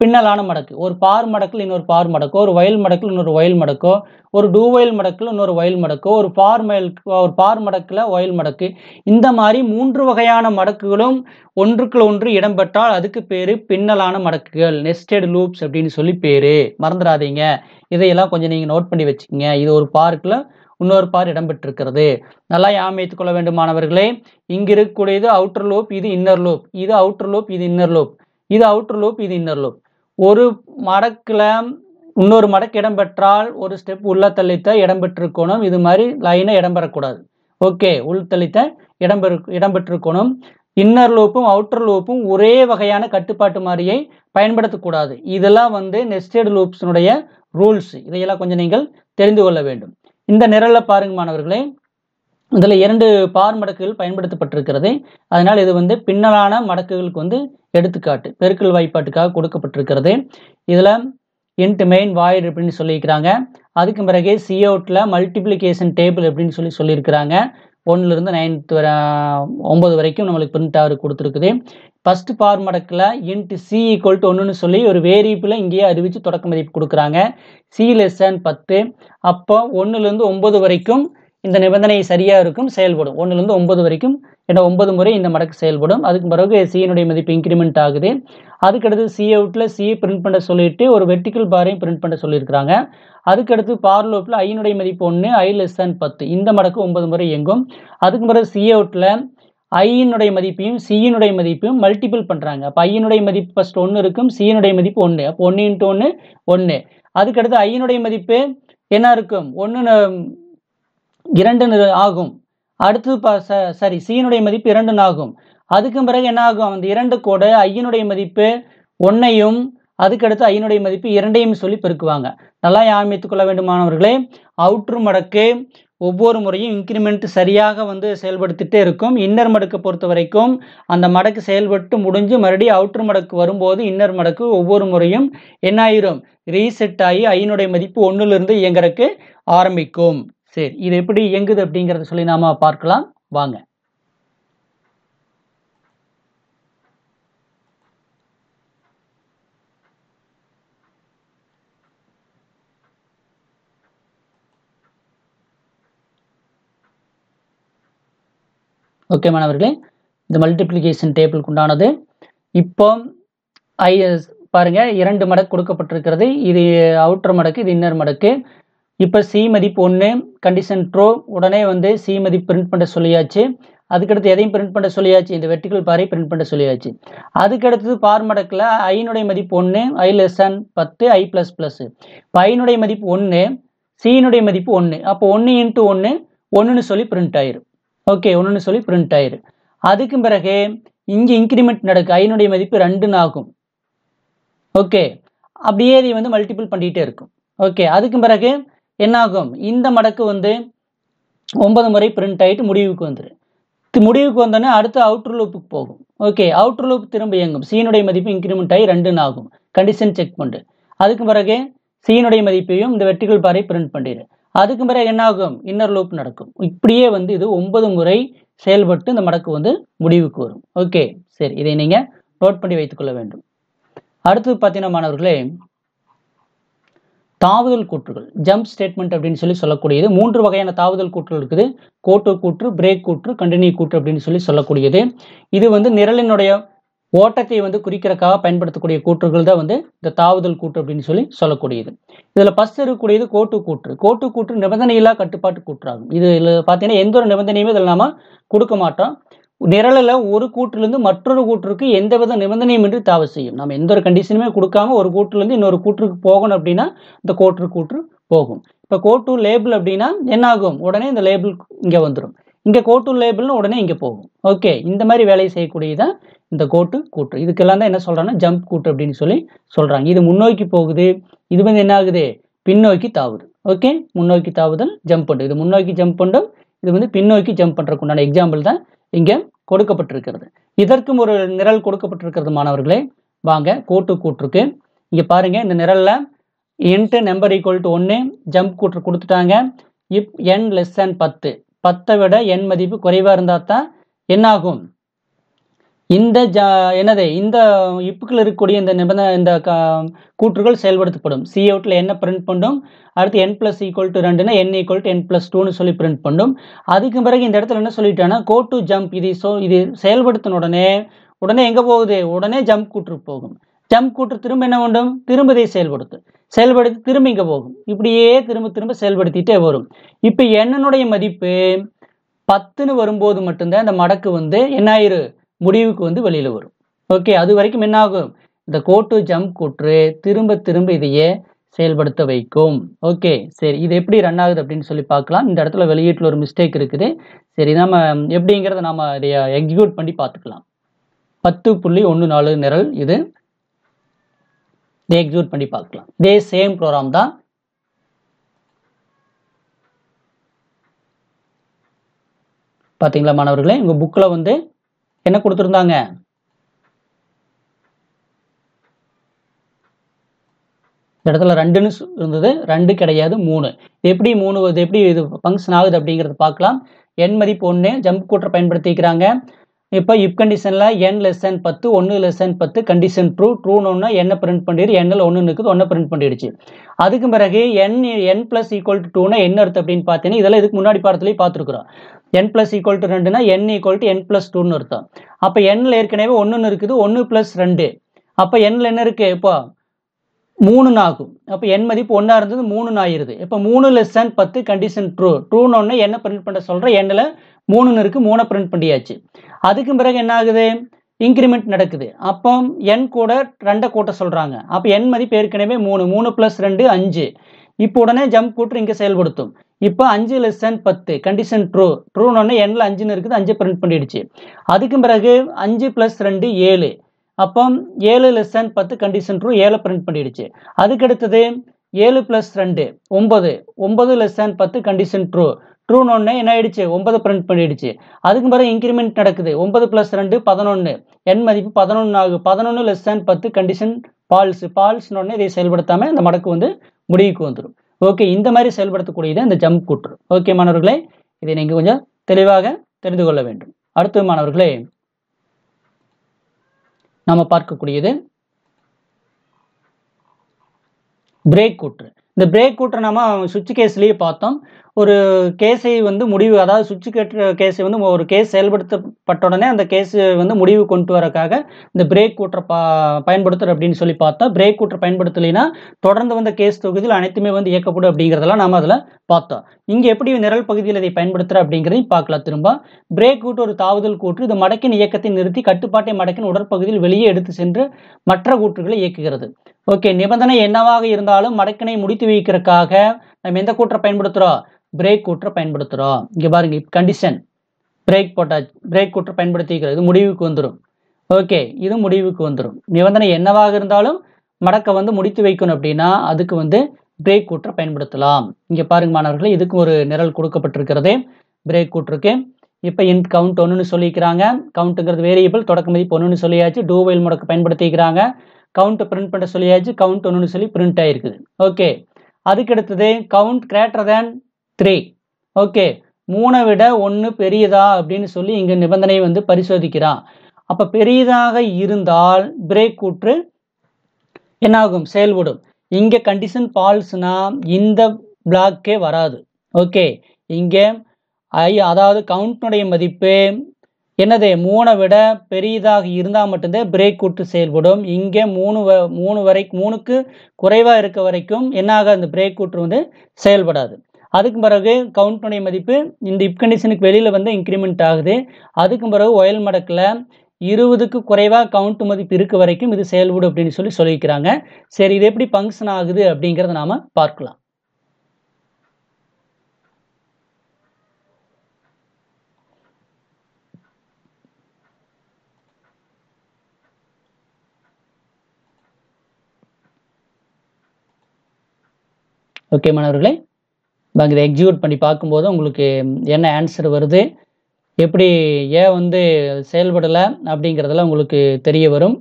பின்னலான மடக்கு. ஒரு பார் மடக்கில் இன்னொரு பார் மடக்கோ, ஒரு வயல் மடக்கில் இன்னொரு வயல் மடக்கோ, ஒரு டூ வயல் மடக்கில் இன்னொரு வயல் மடக்கோ, ஒரு பார் மடக்கில் வயல் மடக்கு, இந்த மாதிரி 3 வகையான மடக்குகளும் ஒன்றுக்குள் ஒன்று இடம்பெற்றால் அதுக்கு பேரு பின்னலான மடக்குகள், நெஸ்டட் லூப்ஸ் அப்படின்னு சொல்லி பேரு. மறந்துடாதீங்க, இதையெல்லாம் கொஞ்சம் நீங்க நோட் பண்ணி வச்சுக்கோங்க. இது ஒரு பார்க்குல இன்னொரு பார் இடம்பெற்றிருக்கிறது, நல்லா அமைத்துக் கொள்ள வேண்டும் மாணவர்களே. இங்க இருக்கக்கூடியது அவுட்டர் லூப், இது இன்னர் லூப், இது அவுட்டர் லூப், இது இன்னர் லூப், இது அவுட்டர் லூப், இது இன்னர் லூப். ஒரு மடக்குல இன்னொரு மடக்கு இடம்பெற்றால் ஒரு ஸ்டெப் உள்ள தள்ளித்த இடம்பெற்றிருக்கணும், இது மாதிரி லைனை இடம்பெறக்கூடாது. ஓகே, உள் தள்ளித்த இடம்பெற்றிருக்கணும். இன்னர் லூப்பும் அவுட்டர் லூப்பும் ஒரே வகையான கட்டுப்பாட்டு மாறியை பயன்படுத்தக்கூடாது. இதெல்லாம் வந்து நெஸ்டட் லூப்ஸினுடைய ரூல்ஸ். இதையெல்லாம் கொஞ்சம் நீங்கள் தெரிந்து கொள்ள வேண்டும். இந்த நிரல்ல பாருங்க மாணவர்களே, இதுல 2 பார் மடக்குகள் பயன்படுத்தப்பட்டிருக்கிறது. அதனால் இது வந்து பின்னலான மடக்குகளுக்கு வந்து எடுத்துக்காட்டு, பெருக்கல் வாய்ப்பாட்டுக்காக கொடுக்கப்பட்டிருக்கிறது. இதுல இன்ட் மெயின் வாய்ட் அப்படின்னு சொல்லியிருக்கிறாங்க. அதுக்கு பிறகு சி அவுட்ல மல்டிப்ளிகேஷன் டேபிள் அப்படின்னு சொல்லியிருக்கிறாங்க. 1ல இருந்து 9 வரைக்கும் நம்மளுக்கு பிரிண்ட் ஆக கொடுத்துருக்குது. ஃபர்ஸ்ட் பார் மடக்குல இன்ட் சி ஈக்குவல் டு 1ன்னு சொல்லி ஒரு வேரியபிளை இங்கேயே அறிவிச்சு தொடக்க மதிப்பு கொடுக்குறாங்க. சி லெஸ் தேன் 10. அப்போ 1ல இருந்து 9 வரைக்கும் இந்த நிபந்தனை சரியா இருக்கும், செயல்படும். 1ல இருந்து 9 வரைக்கும் 9 முறை இந்த மடக்கு செயல்படும். அதுக்கு பிறகு சியினுடைய மதிப்பு இன்க்ரிமெண்ட் ஆகுது. அதுக்கடுத்து சி அவுட்ல சி பிரிண்ட் பண்ண சொல்லிட்டு ஒரு வெர்டிக்கல் பாரையும் பிரிண்ட் பண்ண சொல்லியிருக்கிறாங்க. அதுக்கடுத்து பார் லூப்ல ஐனுடைய மதிப்பு 1, ஐ லெஸ் தேன் 10, இந்த மடக்கு 9 முறை இயங்கும். அதுக்கு பிறகு சி அவுட்ல ஐயினுடைய மதிப்பையும் சியினுடைய மதிப்பையும் மல்டிபிள் பண்றாங்க. அப்ப ஐயினுடைய மதிப்பு ஃபர்ஸ்ட் 1 இருக்கும், சியினுடைய மதிப்பு 1. அப்போ 1 × 1 1. அதுக்கடுத்து ஐயினுடைய மதிப்பு என்ன இருக்கும், 2 ஆகும். அடுத்து சரி, சியினுடைய மதிப்பு 2 ஆகும். அதுக்கு பிறகு என்ன ஆகும், அந்த 2 கூட ஐயினுடைய மதிப்பு 1ஐயும் அதுக்கடுத்து ஐயினுடைய மதிப்பு 2ஐயும் சொல்லி பெருக்குவாங்க. நல்லா ஞாபகம் கொள்ள வேண்டும் மாணவர்களே. அவுட்ரு மடக்கு ஒவ்வொரு முறையும் இன்க்ரிமெண்ட் சரியாக வந்து செயல்படுத்திட்டே இருக்கும். இன்னர் மடக்கை பொறுத்த வரைக்கும் அந்த மடக்கு செயல்பட்டு முடிஞ்சு மறுபடியும் அவுட்டர் மடக்கு வரும்போது இன்னர் மடக்கு ஒவ்வொரு முறையும் என்ன ஆயிரும், ரீசெட் ஆகி ஐனுடைய மதிப்பு 1லிருந்து இயங்குறதுக்கு ஆரம்பிக்கும். சரி, இது எப்படி இயங்குது அப்படிங்கிறத சொல்லி நாம பார்க்கலாம் வாங்க. ஓகே மாணவர்களே, இந்த மல்டிப்ளிகேஷன் டேபிளுக்கு உண்டானது. இப்போ பாருங்க, 2 மடக்கு கொடுக்கப்பட்டிருக்கிறது. இது அவுட்டர் மடக்கு, இது இன்னர் மடக்கு. இப்போ சி மதிப்பு 1, கண்டிஷன் ட்ரூ. உடனே வந்து சி மதிப்பு பிரிண்ட் பண்ண சொல்லியாச்சு. அதுக்கடுத்து எதையும் பிரிண்ட் பண்ண சொல்லியாச்சு, இந்த வெர்டிகல் பாரை பிரிண்ட் பண்ண சொல்லியாச்சு. அதுக்கடுத்தது பார் மடக்கில் ஐனுடைய மதிப்பு 1, ஐ லெஸ் தேன் 10, ஐ ப்ளஸ் ப்ளஸ். இப்போ ஐனுடைய மதிப்பு 1, சியினுடைய மதிப்பு 1. அப்போ 1 × 1 1ன்னு சொல்லி பிரிண்ட் ஆயிரும். ஓகே, 1ன்னு சொல்லி பிரிண்ட் ஆயிரும். அதுக்கு பிறகு இங்கே இன்க்ரிமெண்ட் நடக்கு, ஐனுடைய மதிப்பு 2ன்னு ஆகும். ஓகே, அப்படியே இதை வந்து மல்டிபிள் பண்ணிகிட்டே இருக்கும். ஓகே, அதுக்கு பிறகு என்னாகும், இந்த மடக்கு வந்து 9 முறை பிரிண்ட் ஆகிட்டு முடிவுக்கு வந்துடும். முடிவுக்கு வந்தோடனே அடுத்து அவுட்டர் லூப்புக்கு போகும். ஓகே, அவுட்டர் லூப் திரும்ப இயங்கும். சீனுடைய மதிப்பு இன்க்ரிமெண்ட் ஆகி 2ன்னு ஆகும். கண்டிஷன் செக் பண்ணு. அதுக்கு பிறகு சீனுடைய மதிப்பையும் இந்த வெர்டிகல் பாரை பிரிண்ட் பண்ணிடு. அதுக்கு பிறகு என்ன ஆகும், இன்னர் லூப் நடக்கும். இப்படியே வந்து இது 9 முறை செயல்பட்டு இந்த மடக்கு வந்து முடிவுக்கு வரும். ஓகே, சரி, இதை நீங்க நோட் பண்ணி வைத்துக்கொள்ள வேண்டும். அடுத்தது பார்த்தீங்கன்னா மாணவர்களே, தாவுதல் கூற்றுகள், ஜம்ப் ஸ்டேட்மெண்ட் அப்படின்னு சொல்லக்கூடியது. 3 வகையான தாவுதல் கூற்றுகள் இருக்குது. கோட்டு கூற்று, பிரேக் கூற்று, கண்டினியூ கூற்று அப்படின்னு சொல்லக்கூடியது. இது வந்து நிரலினுடைய ஓட்டத்தை வந்து குறிக்கிறதுக்காக பயன்படுத்தக்கூடிய கூற்றுகள் தான் வந்து இந்த தாவுதல் கூற்று அப்படின்னு சொல்லக்கூடியது. இதுல ஃபர்ஸ்ட் இருக்கக்கூடியது கோட்டு கூற்று. கோட்டு கூற்று நிபந்தனையில்லா கட்டுப்பாட்டு கூற்றாகும். இதுல பார்த்தீங்கன்னா எந்த ஒரு நிபந்தனையுமே இதில் நாம கொடுக்க மாட்டோம். நிரலில் ஒரு கூற்றிலிருந்து மற்றொரு கூற்றுக்கு எந்தவித நிபந்தனையும் இன்றி தாவு செய்யும். நம்ம எந்த ஒரு கண்டிஷனுமே கொடுக்காம ஒரு கூற்றிலிருந்து இன்னொரு கூற்றுக்கு போகணும் அப்படின்னா இந்த கூற்று போகும். இப்போ கோட்டு லேபிள் அப்படின்னா என்ன ஆகும், உடனே இந்த லேபிள் இங்கே வந்துடும். இங்கே கோட்டு லேபிள்னு உடனே இங்கே போகும். ஓகே, இந்த மாதிரி வேலையை செய்யக்கூடியதான் இந்த கோட்டு கூற்று. இதுக்கெல்லாம் தான் என்ன சொல்றாங்கன்னா ஜம்ப் கூற்று அப்படின்னு சொல்றாங்க. இது முன்னோக்கி போகுது, இது வந்து என்ன ஆகுது, பின்னோக்கி தாவுது. ஓகே, முன்னோக்கி தாவுதல் ஜம்ப் பண்ணும். இது முன்னோக்கி ஜம்ப் பண்ணும், இது வந்து பின்னோக்கி ஜம்ப் பண்றதுக்கு உண்டான எக்ஸாம்பிள் தான் இங்க கொடுக்கப்பட்டிருக்கிறது. இதற்கும் ஒரு நிரல் கொடுக்கப்பட்டிருக்கிறது மாணவர்களே. வாங்க கோட்டு கூற்றுக்கு. இங்க பாருங்க, இந்த நிரல்ல int number equal to 1 jump கூற்று கொடுத்துட்டாங்க. இப் n லெஸ் தேன் 10, 10 விட n மதிப்பு குறைவா இருந்தா தான் என்ன ஆகும், இந்த இந்த இப்புக்குள்ள இருக்கக்கூடிய இந்த நிபந்தனை இந்த கூற்றுகள் செயல்படுத்தப்படும். சி அவுட்ல என்ன பிரிண்ட் பண்ணும், அடுத்து n பிளஸ் ஈக்குவல் டு 2னா n equal to n plus 2ன்னு சொல்லி பிரிண்ட் பண்ணும். அதுக்கு பிறகு இந்த இடத்துல என்ன சொல்லிட்டாங்கன்னா கோ டு ஜம்ப், இது செயல்படுத்தின உடனே எங்க போகுது, உடனே ஜம்ப் கூற்று போகும். ஜம்ப் கூற்று திரும்ப என்ன வேண்டும், திரும்ப இதை செயல்படுத்தி திரும்ப இங்க போகும். இப்படியே திரும்ப செயல்படுத்திட்டே வரும். இப்ப என்னுடைய மதிப்பு 10ன்னு வரும்போது மட்டும்தான் இந்த மடக்கு வந்து என்ன ஆயிரு, முடிவுக்கு வந்து வெளியில வரும். ஓகே, அது வரைக்கும் என்ன ஆகும், இந்த கோட்டு ஜம்ப் கூற்று திரும்ப இதையே செயல்படுத்த வைக்கும். ஓகே, சரி, இது எப்படி ரன் ஆகுது அப்படின்னு சொல்லி பார்க்கலாம். இந்த இடத்துல வெளியீட்டில் ஒரு மிஸ்டேக் இருக்குது. சரி, நம்ம எப்படிங்கிறத நாம இதை எக்ஸிக்யூட் பண்ணி பார்த்துக்கலாம். 10.14 நிரல் இது. இதை எக்ஸிக்யூட் பண்ணி பார்க்கலாம். இதே சேம் ப்ரோக்ராம் தான். பாத்தீங்களா மாணவர்களே, உங்க புக்ல வந்து என்ன கொடுத்துருந்தாங்க, இந்த இடத்துல 2ன்னு இருந்தது, 2 கிடையாது 3. எப்படி 3 வருது, எப்படி இது ஃபங்க்ஷன் ஆகுது அப்படிங்கிறத பார்க்கலாம். n மதிப்பு 1 ஜம்ப் கூற்றை பயன்படுத்திக்கிறாங்க. இப்போ இப் கண்டிஷன்ல n லெஸ் தேன் 10, 1 லெஸ் தேன் 10, கண்டிஷன் ட்ரூன்னு என்ன பிரிண்ட் பண்ணிடு, nல 1 இருக்குது, 1 பிரிண்ட் பண்ணிடுச்சு. அதுக்கு பிறகு n பிளஸ் ஈக்குவல் டு 2னா என்ன அர்த்தம் அப்படின்னு பார்த்தீங்கன்னா, இதெல்லாம் இதுக்கு முன்னாடி பாடத்துலேயே பார்த்துருக்குறோம். n பிளஸ் ஈக்குவல் டு 2னா n equal to n plus 2ன்னு அர்த்தம். அப்போ nல ஏற்கனவே 1ன்னு இருக்குது, 1 பிளஸ் 2. அப்போ nல என்ன இருக்கு, இப்போ 3ன்னு ஆகும். அப்போ n மதிப்பு 1ஆ இருந்தது 3ன்னு ஆயிருது. இப்போ 3 லெஸ் தேன் 10, கண்டிஷன் ட்ரூன்னு என்ன பிரிண்ட் பண்ண சொல்கிறேன், nல 3ன்னு இருக்கு, 3 பிரிண்ட் பண்ணியாச்சு. அதுக்கு பிறகு என்ன ஆகுது, இன்க்ரிமெண்ட் நடக்குது. அப்போ n கூட 2 கூட்ட சொல்றாங்க. அப்போ n மதிப்பு ஏற்கனவே 3 பிளஸ் 2 5. இப்போ உடனே ஜம்ப் கூற்று இங்கே செயல்படுத்தும். இப்போ 5 லெஸ் தேன் 10, கண்டிஷன் ட்ரூன்னு nல 5ன்னு இருக்குது, 5 பிரிண்ட் பண்ணிடுச்சு. அதுக்கு பிறகு 5 பிளஸ் 2 7. அப்போ 7 லெஸ் தேன் 10, கண்டிஷன் ட்ரூ, 7 பிரிண்ட் பண்ணிடுச்சு. அதுக்கு அடுத்தது 7 பிளஸ் 2 9, 9 லெஸ் தேன் 10, கண்டிஷன் ட்ரூ, ட்ரூன்னு ஒன்று என்ன ஆயிடுச்சு 9 பிரிண்ட் பண்ணிடுச்சு. அதுக்கு பிறகு இன்க்ரிமெண்ட் நடக்குது. 9 + 2 11, n மதிப்பு 11 ஆகும். 11 less than 10 கண்டிஷன் ஃபால்ஸ்னு ஒன்று இதை செயல்படுத்தாமல் இந்த மடக்கு வந்து முடிவுக்கு வந்துடும். ஓகே, இந்த மாதிரி செயல்படுத்தக்கூடியது இந்த ஜம்ப் கூற்று. ஓகே மாணவர்களே, இதை நீங்கள் கொஞ்சம் தெளிவாக தெரிந்து கொள்ள வேண்டும். அடுத்து மாணவர்களே, நாம பார்க்கக்கூடியது பிரேக் கூற்று. இந்த பிரேக் கூற்று நாம சுவிட்ச் கேஸ்லயே பார்த்தோம். ஒரு கேஸை வந்து முடிவு, அதாவது சுவிட்ச் கேஸை வந்து ஒரு கேஸ் செயல்படுத்தப்பட்ட உடனே அந்த கேஸ் வந்து முடிவு கொண்டு வரக்காக இந்த பிரேக் கூற்றை பயன்படுத்துற அப்படின்னு சொல்லி பார்த்தோம். பிரேக் கூற்றை பயன்படுத்தலைன்னா தொடர்ந்து வந்த கேஸ் தொகுதியில் அனைத்துமே வந்து இயக்கப்படும் அப்படிங்கிறதெல்லாம் நாம அதில் பார்த்தோம். இங்கே எப்படி நிரல் பகுதியில் இதை பயன்படுத்துற அப்படிங்கிறதையும் பார்க்கலாம். திரும்ப பிரேக் கூற்று ஒரு தாவுதல் கூற்று. இது மடக்கின் இயக்கத்தை நிறுத்தி கட்டுப்பாட்டை மடக்கின் உடற்பகுதியில் வெளியே எடுத்து சென்று மற்ற கூற்றுகளை இயக்குகிறது. ஓகே, நிபந்தனை என்னவாக இருந்தாலும் மடக்கினை முடித்து வைக்கிறதுக்காக நம்ம எந்த கூற்றை பயன்படுத்துறோம்? பிரேக் கூற்றை பயன்படுத்துறோம். இங்க பாருங்க, கண்டிஷன் பிரேக் போட்டாச்சு, பிரேக் கூற்றை பயன்படுத்திக்கிறது. இது முடிவுக்கு வந்துடும். ஓகே, இது முடிவுக்கு வந்துடும். நிபந்தனை என்னவாக இருந்தாலும் மடக்க வந்து முடித்து வைக்கணும் அப்படின்னா அதுக்கு வந்து பிரேக் கூற்றை பயன்படுத்தலாம். இங்க பாருங்க மாணவர்களே, இதுக்கு ஒரு நிரல் கொடுக்கப்பட்டிருக்கிறது பிரேக் கூற்றுக்கு. இப்போ இன்ட் கவுண்ட் 1ன்னு சொல்லிக்கிறாங்க. கவுண்ட்டுங்கிறது வேரியபிள், தொடக்க மதிப்பு 1ன்னு சொல்லியாச்சு. டூ வைல் முடக்கு பயன்படுத்திக்கிறாங்க. கவுண்ட் பிரிண்ட் பண்ண சொல்லியாச்சு. கவுண்ட் 1ன்னு சொல்லி பிரிண்ட் ஆயிருக்குது. ஓகே, அதுக்கு அடுத்தது கவுண்ட் கிரேட்டர் தேன் 3. ஓகே, 3 விட 1 பெரியதா அப்படின்னு சொல்லி இங்க நிபந்தனை வந்து பரிசோதிக்கிறான். அப்ப பெரியதாக இருந்தால் பிரேக் கூற்று என்னாகும்? செயல்படும். இங்க கண்டிஷன் ஃபால்ஸ்னா இந்த பிளாக்கே வராது. ஓகே, இங்க அதாவது கவுண்ட்னுடைய மதிப்பு என்னது 3 விட பெரியதாக இருந்தால் மட்டும்தான் பிரேக் கூற்று செயல்படும். இங்கே 3க்கு குறைவாக இருக்க வரைக்கும் என்னாக அந்த பிரேக் கூற்று வந்து செயல்படாது. அதுக்கு பிறகு கவுண்ட்னுடைய மதிப்பு இந்த இப் கண்டிஷனுக்கு வெளியில் வந்து இன்க்ரிமெண்ட் ஆகுது. அதுக்கு பிறகு ஒயல் மடக்கில் 20க்கு குறைவாக கவுண்ட் மதிப்பு இருக்க வரைக்கும் இது செயல்படும் அப்படின்னு சொல்லி சொல்லிக்கிறாங்க. சரி, இது எப்படி ஃபங்க்ஷன் ஆகுது அப்படிங்கிறத நாம பார்க்கலாம். ஓகே மாணவர்களே, நாங்கள் இதை எக்ஸிக்யூட் பண்ணி பார்க்கும்போது உங்களுக்கு என்ன ஆன்சர் வருது, எப்படி ஏன் வந்து செயல்படலை அப்படிங்கிறதெல்லாம் உங்களுக்கு தெரிய வரும்.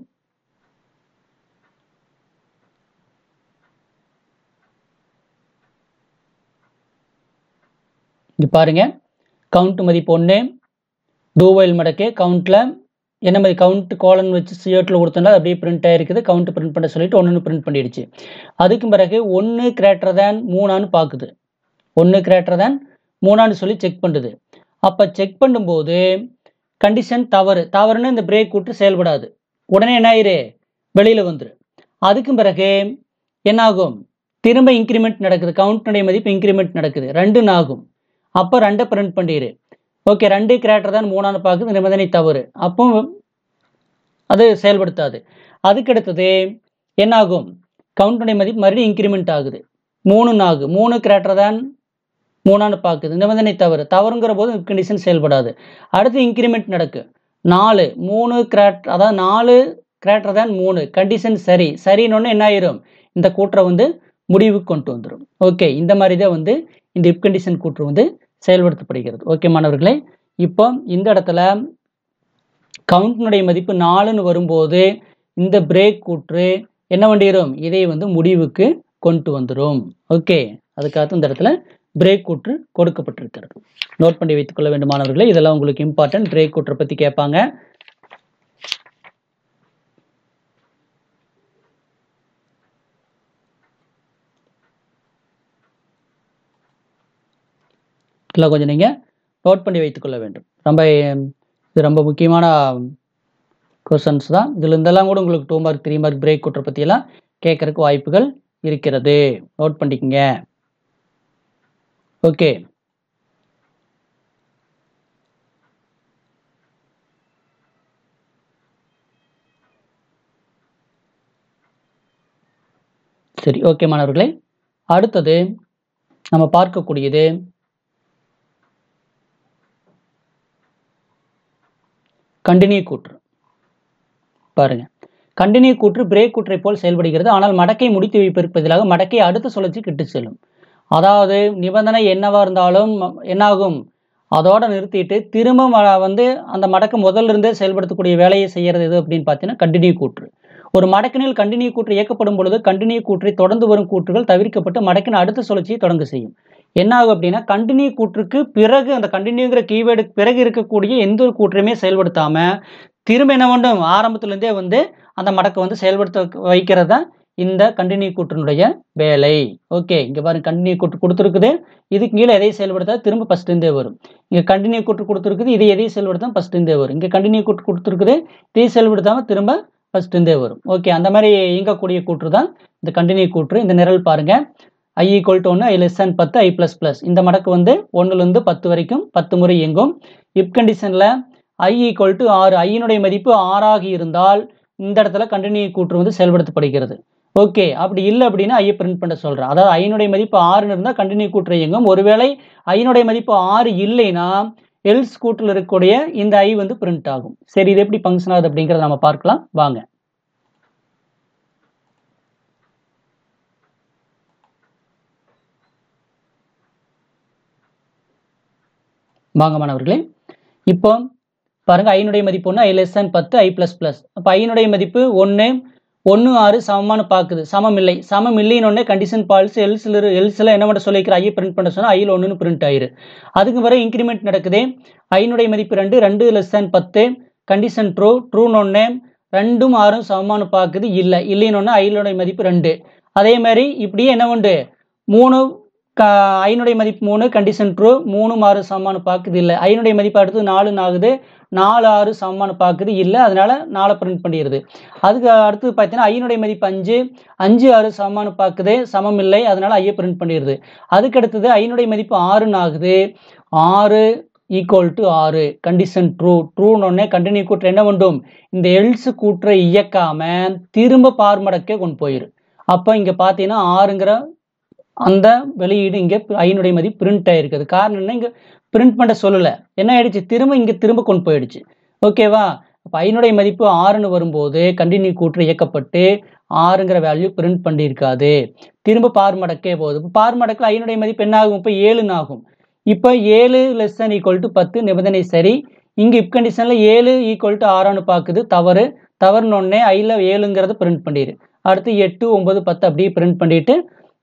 இது பாருங்க, கவுண்ட் மதிப்பு 1, டூ வைல் மடக்கு கவுண்ட்ல என்ன மாதிரி கவுண்ட் கோலன் வச்சு சியோட்டில் கொடுத்தோம்னா அப்படியே பிரிண்ட் ஆகிருக்குது. கவுண்ட் பிரிண்ட் பண்ண சொல்லிட்டு 1ன்னு பிரிண்ட் பண்ணிடுச்சு. அதுக்கு பிறகு 1 கிரேட்டர் தேன் 3 பார்க்குது. 1 கிரேட்டர் தேன் 3 சொல்லி செக் பண்ணுது. அப்போ செக் பண்ணும்போது கண்டிஷன் தவறுன்னு இந்த பிரேக் கூற்று செயல்படாது. உடனே என்ன ஆயிரு? வெளியில் வந்துரு. அதுக்கு பிறகு என்னாகும்? திரும்ப இன்க்ரிமெண்ட் நடக்குது. கவுண்ட்னுடைய மதிப்பு இன்க்ரிமெண்ட் நடக்குது. 2 ஆகும். அப்போ 2 பிரிண்ட் பண்ணிடு. ஓகே, 2 கிரேட்டர் தேன் 3 பார்க்குது. நிபந்தனை தவறு. அப்போ அது செயல்படுத்தாது. அதுக்கு அடுத்தது என்னாகும்? கவுண்ட்னுடைய மதிப்பு மறுபடியும் இன்க்ரிமெண்ட் ஆகுது. 3 ஆகும். 3 கிரேட்டர் தேன் 3 பார்க்குது. நிபந்தனை தவறுங்கிற போது கண்டிஷன் செயல்படாது. அடுத்து இன்க்ரிமெண்ட் நடக்கு. 4 அதாவது 4 கிரேட்டர் தேன் 3 கண்டிஷன் சரின்னு என்ன ஆயிரும்? இந்த கூற்றை வந்து முடிவுக்கு கொண்டு வந்துடும். ஓகே, இந்த மாதிரி தான் வந்து இந்த இப் கண்டிஷன் கூற்று வந்து செயல்படுத்தப்படுகிறது. ஓகே மாணவர்களே, இப்போ இந்த இடத்துல கவுண்ட்னுடைய மதிப்பு 4ன்னு வரும்போது இந்த பிரேக் கூற்று என்ன பண்ணிடும்? இதை வந்து முடிவுக்கு கொண்டு வந்துடும். ஓகே, அதுக்காக இந்த இடத்துல பிரேக் கூற்று கொடுக்கப்பட்டிருக்கிறது. நோட் பண்ணி வைத்துக் கொள்ள வேண்டும் மாணவர்களே, இதெல்லாம் உங்களுக்கு இம்பார்ட்டன்ட். பிரேக் கூற்றை பத்தி கேட்பாங்க. இதெல்லாம் கொஞ்சம் நீங்க நோட் பண்ணி வைத்துக் கொள்ள வேண்டும். இது ரொம்ப முக்கியமான கொஸ்டின்ஸ் தான். இதுல இருந்தெல்லாம் கூட உங்களுக்கு 2 மார்க் 3 மார்க் பிரேக் கூற்றை பத்தி எல்லாம் கேட்கறதுக்கு வாய்ப்புகள் இருக்கிறது. நோட் பண்ணிக்கங்க. ஓகே, சரி. ஓகே மாணவர்களே, அடுத்தது நம்ம பார்க்கக்கூடியது கண்டினியூ கூற்று. பாருங்க, கண்டினியூ கூற்று பிரேக் கூற்றை போல் செயல்படுகிறது. ஆனால் மடக்கை முடித்து வைப்பதற்கு பதிலாக மடக்கை அடுத்த சுழற்சிக்கு இட்டு செல்லும். அதாவது நிபந்தனை என்னவா இருந்தாலும் என்னாகும், அதோட நிறுத்திட்டு திரும்ப வந்து அந்த மடக்கு முதல்ல இருந்தே செயல்படுத்தக்கூடிய வேலையை செய்யறது எது அப்படின்னு பார்த்தீங்கன்னா கண்டினியூ கூற்று. ஒரு மடக்கினில் கண்டினியூ கூற்று இயக்கப்படும் பொழுது கண்டினியூ கூற்றை தொடர்ந்து வரும் கூற்றுகள் தவிர்க்கப்பட்டு மடக்கின் அடுத்த சுழற்சியை தொடங்க செய்யும். என்ன ஆகும் அப்படின்னா, கண்டினியூ கூற்றுக்கு பிறகு அந்த கண்டினியூங்கிற கீவேர்டுக்கு பிறகு இருக்கக்கூடிய எந்த ஒரு கூற்றையுமே செயல்படுத்தாம திரும்ப என்ன வேண்டும், ஆரம்பத்திலிருந்தே வந்து அந்த மடக்கை வந்து செயல்படுத்த வைக்கிறது தான் இந்த கண்டினியூ கூற்றினுடைய வேலை. ஓகே, இங்க பாருங்க கண்டினியூ கூற்று கொடுத்துருக்குது, இதுக்கு கீழே எதை செயல்படுத்தா திரும்ப ஃபர்ஸ்ட் இருந்தே வரும். இங்க கண்டினியூ கூற்று கொடுத்துருக்குது, இது எதை செயல்படுத்தாம ஃபர்ஸ்ட் இருந்தே வரும். இங்க கண்டினியூ கூற்று கொடுத்துருக்குது, இதை செயல்படுத்தாம திரும்ப ஃபர்ஸ்ட் இருந்தே வரும். ஓகே, அந்த மாதிரி இயங்கக்கூடிய கூற்று தான் இந்த கண்டினியூ கூற்று. இந்த நிரல் பாருங்க, i = 1, i < 10, i++. இந்த மடக்கு வந்து 1லிருந்து 10 வரைக்கும் 10 முறை இயங்கும். இப் கண்டிஷன்ல i = 6, ஐயினுடைய மதிப்பு 6ஆக இருந்தால் இந்த இடத்துல கண்டினியூ கூற்று வந்து செயல்படுத்தப்படுகிறது. ஓகே, அப்படி இல்லை அப்படின்னா ஐயை பிரிண்ட் பண்ண சொல்றேன். அதாவது ஐயினுடைய மதிப்பு 6ன்னு இருந்தால் கண்டினியூ கூற்று இயங்கும். ஒருவேளை ஐயினுடைய மதிப்பு 6 இல்லைன்னா எல்ஸ் கூற்றில் இருக்கக்கூடிய இந்த ஐ வந்து பிரிண்ட் ஆகும். சரி, இது எப்படி ஃபங்க்ஷன் ஆகுது அப்படிங்கிறத நம்ம பார்க்கலாம் வாங்க. வாங்க மாணவர்களே, இப்போ பாருங்க ஐயினுடைய மதிப்பு 1, i < 10, i++. அப்போ ஐயினுடைய மதிப்பு 1, 1, 6 சமமான பார்க்குது, சமம் இல்லை. சமம் இல்லைன்னு கண்டிஷன் பால்ஸ். எல்ஸ்ல என்ன பண்ண சொல்லிக்கிற ஐயை பிரிண்ட் பண்ண சொன்னா ஐயில் 1ன்னு பிரிண்ட் ஆயிரு. அதுக்கு பிறகு இன்க்ரிமெண்ட் நடக்குது. ஐயினுடைய மதிப்பு 2, 2 < 10, கண்டிஷன் ட்ரூ. ட்ரூன்னு 2ம் 6ம் சமமான பார்க்குது, இல்லை. இல்லைன்னு ஐயினுடைய மதிப்பு 2. அதே மாதிரி இப்படியே என்ன உண்டு, 3, ஐயினுடைய மதிப்பு 3, கண்டிஷன் ட்ரூ. 3ம் 6 சமமான பார்க்குது, இல்லை. ஐயினுடைய மதிப்பு அடுத்து 4 ஆகுது, 4, 6 சமமான பார்க்குது, இல்லை. அதனால 4 பிரிண்ட் பண்ணிடுது. அதுக்கு அடுத்து பார்த்தீங்கன்னா ஐயினுடைய மதிப்பு 5, 5, 6 சமமான பார்க்குது, சமம் இல்லை. அதனால ஐயை பிரிண்ட் பண்ணிடுது. அதுக்கு அடுத்தது ஐயினுடைய மதிப்பு 6ன்னு ஆகுது, 6 = 6, கண்டிஷன் ட்ரூ. ட்ரூன்னு கண்டினியூ கூற்று என்ன வேண்டும், இந்த எல்ஸ் கூற்றை இயக்காம திரும்ப பார்மடக்கே கொண்டு போயிரு. அப்போ இங்க பார்த்தீங்கன்னா 6ங்கிற அந்த வெளியீடு இங்க ஐயினுடைய மதிப்பு பிரிண்ட் ஆயிருக்குது. காரணம் என்ன, இங்க பிரிண்ட் பண்ண சொல்லல, என்ன ஆயிடுச்சு, திரும்ப கொண்டு போயிடுச்சு. ஓகேவா, அப்போ ஐயினுடைய மதிப்பு 6ன்னு வரும்போது கண்டினியூ கூற்று இயக்கப்பட்டு 6ங்கிற வேல்யூ பிரிண்ட் பண்ணியிருக்காது, திரும்ப பார்மடக்கே போகுது. இப்போ பார்மடக்கில் ஐயினுடைய மதிப்பு என்ன ஆகும், இப்போ 7ன்னு ஆகும். இப்போ 7 < 10 நிபந்தனை சரி. இங்க இப் கண்டிஷன்ல 7 = 6ன்னு பார்க்குது, தவறுன்னு ஐல 7ங்கிறத பிரிண்ட் பண்ணிடு. அடுத்து 8, 9, 10 அப்படியே பிரிண்ட் பண்ணிட்டு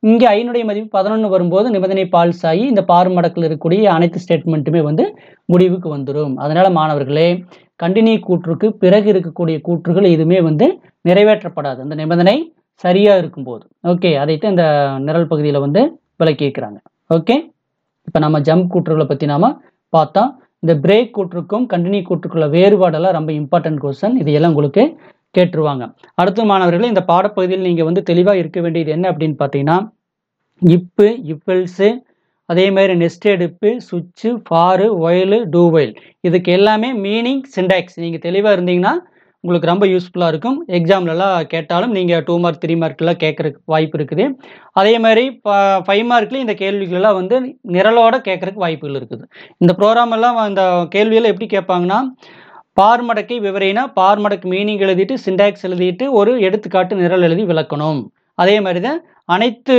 இங்கே ஐயினுடைய மதிப்பு 11 வரும்போது நிபந்தனை பால்ஸ் ஆகி இந்த பார்மடக்கில் இருக்கக்கூடிய அனைத்து ஸ்டேட்மெண்ட்டுமே வந்து முடிவுக்கு வந்துடும். அதனால மாணவர்களே, கண்டினியூ கூற்றுக்கு பிறகு இருக்கக்கூடிய கூற்றுகள் எதுவுமே வந்து நிறைவேற்றப்படாது, அந்த நிபந்தனை சரியா இருக்கும்போது. ஓகே, அதைத்தான் இந்த நிரல் பகுதியில் வந்து விளக்கி இருக்கிறாங்க. ஓகே, இப்போ நம்ம ஜம்ப் கூற்றுகளை பற்றி நாம பார்த்தோம். இந்த பிரேக் கூற்றுக்கும் கண்டினியூ கூற்றுக்குள்ள வேறுபாடெல்லாம் ரொம்ப இம்பார்ட்டன்ட் கொஸ்டின், இதையெல்லாம் உங்களுக்கு கேட்டுருவாங்க. அடுத்த மாணவர்களே, இந்த பாடப்பகுதியில் நீங்கள் வந்து தெளிவாக இருக்க வேண்டியது என்ன அப்படின்னு பார்த்தீங்கன்னா, இப்பு, இஃபெல்ஸு, அதே மாதிரி நெஸ்டட் இப்பு, சுவிட்சு, ஃபாரு, ஒயிலு, டூ ஒயில், இதுக்கு எல்லாமே மீனிங், சிண்டாக்ஸ் நீங்கள் தெளிவாக இருந்தீங்கன்னா உங்களுக்கு ரொம்ப யூஸ்ஃபுல்லாக இருக்கும். எக்ஸாம்லலாம் கேட்டாலும் நீங்கள் 2 மார்க் 3 மார்க்கெலாம் கேட்குறதுக்கு வாய்ப்பு இருக்குது. அதே மாதிரி 5 மார்க்லேயும் இந்த கேள்விகளெல்லாம் வந்து நிரலோட கேட்குறதுக்கு வாய்ப்புகள் இருக்குது. இந்த ப்ரோக்ராம் எல்லாம் இந்த கேள்வியெல்லாம் எப்படி கேட்பாங்கன்னா, பார்மடக்கை விவரினா பார்மடக்கு மீனிங் எழுதிட்டு சிண்டாக்ஸ் எழுதிட்டு ஒரு எடுத்துக்காட்டு நிரல் எழுதி விளக்கணும். அதே மாதிரி தான் அனைத்து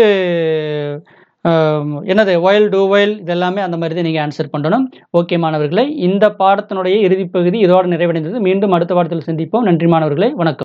ஒயில், டூ ஒயில் இதெல்லாமே அந்த மாதிரி தான் நீங்கள் ஆன்சர் பண்ணணும். ஓகே மாணவர்களே, இந்த பாடத்தினுடைய இறுதிப்பகுதி இதோடு நிறைவடைந்தது. மீண்டும் அடுத்த பாடத்தில் சந்திப்போம். நன்றி மாணவர்களே, வணக்கம்.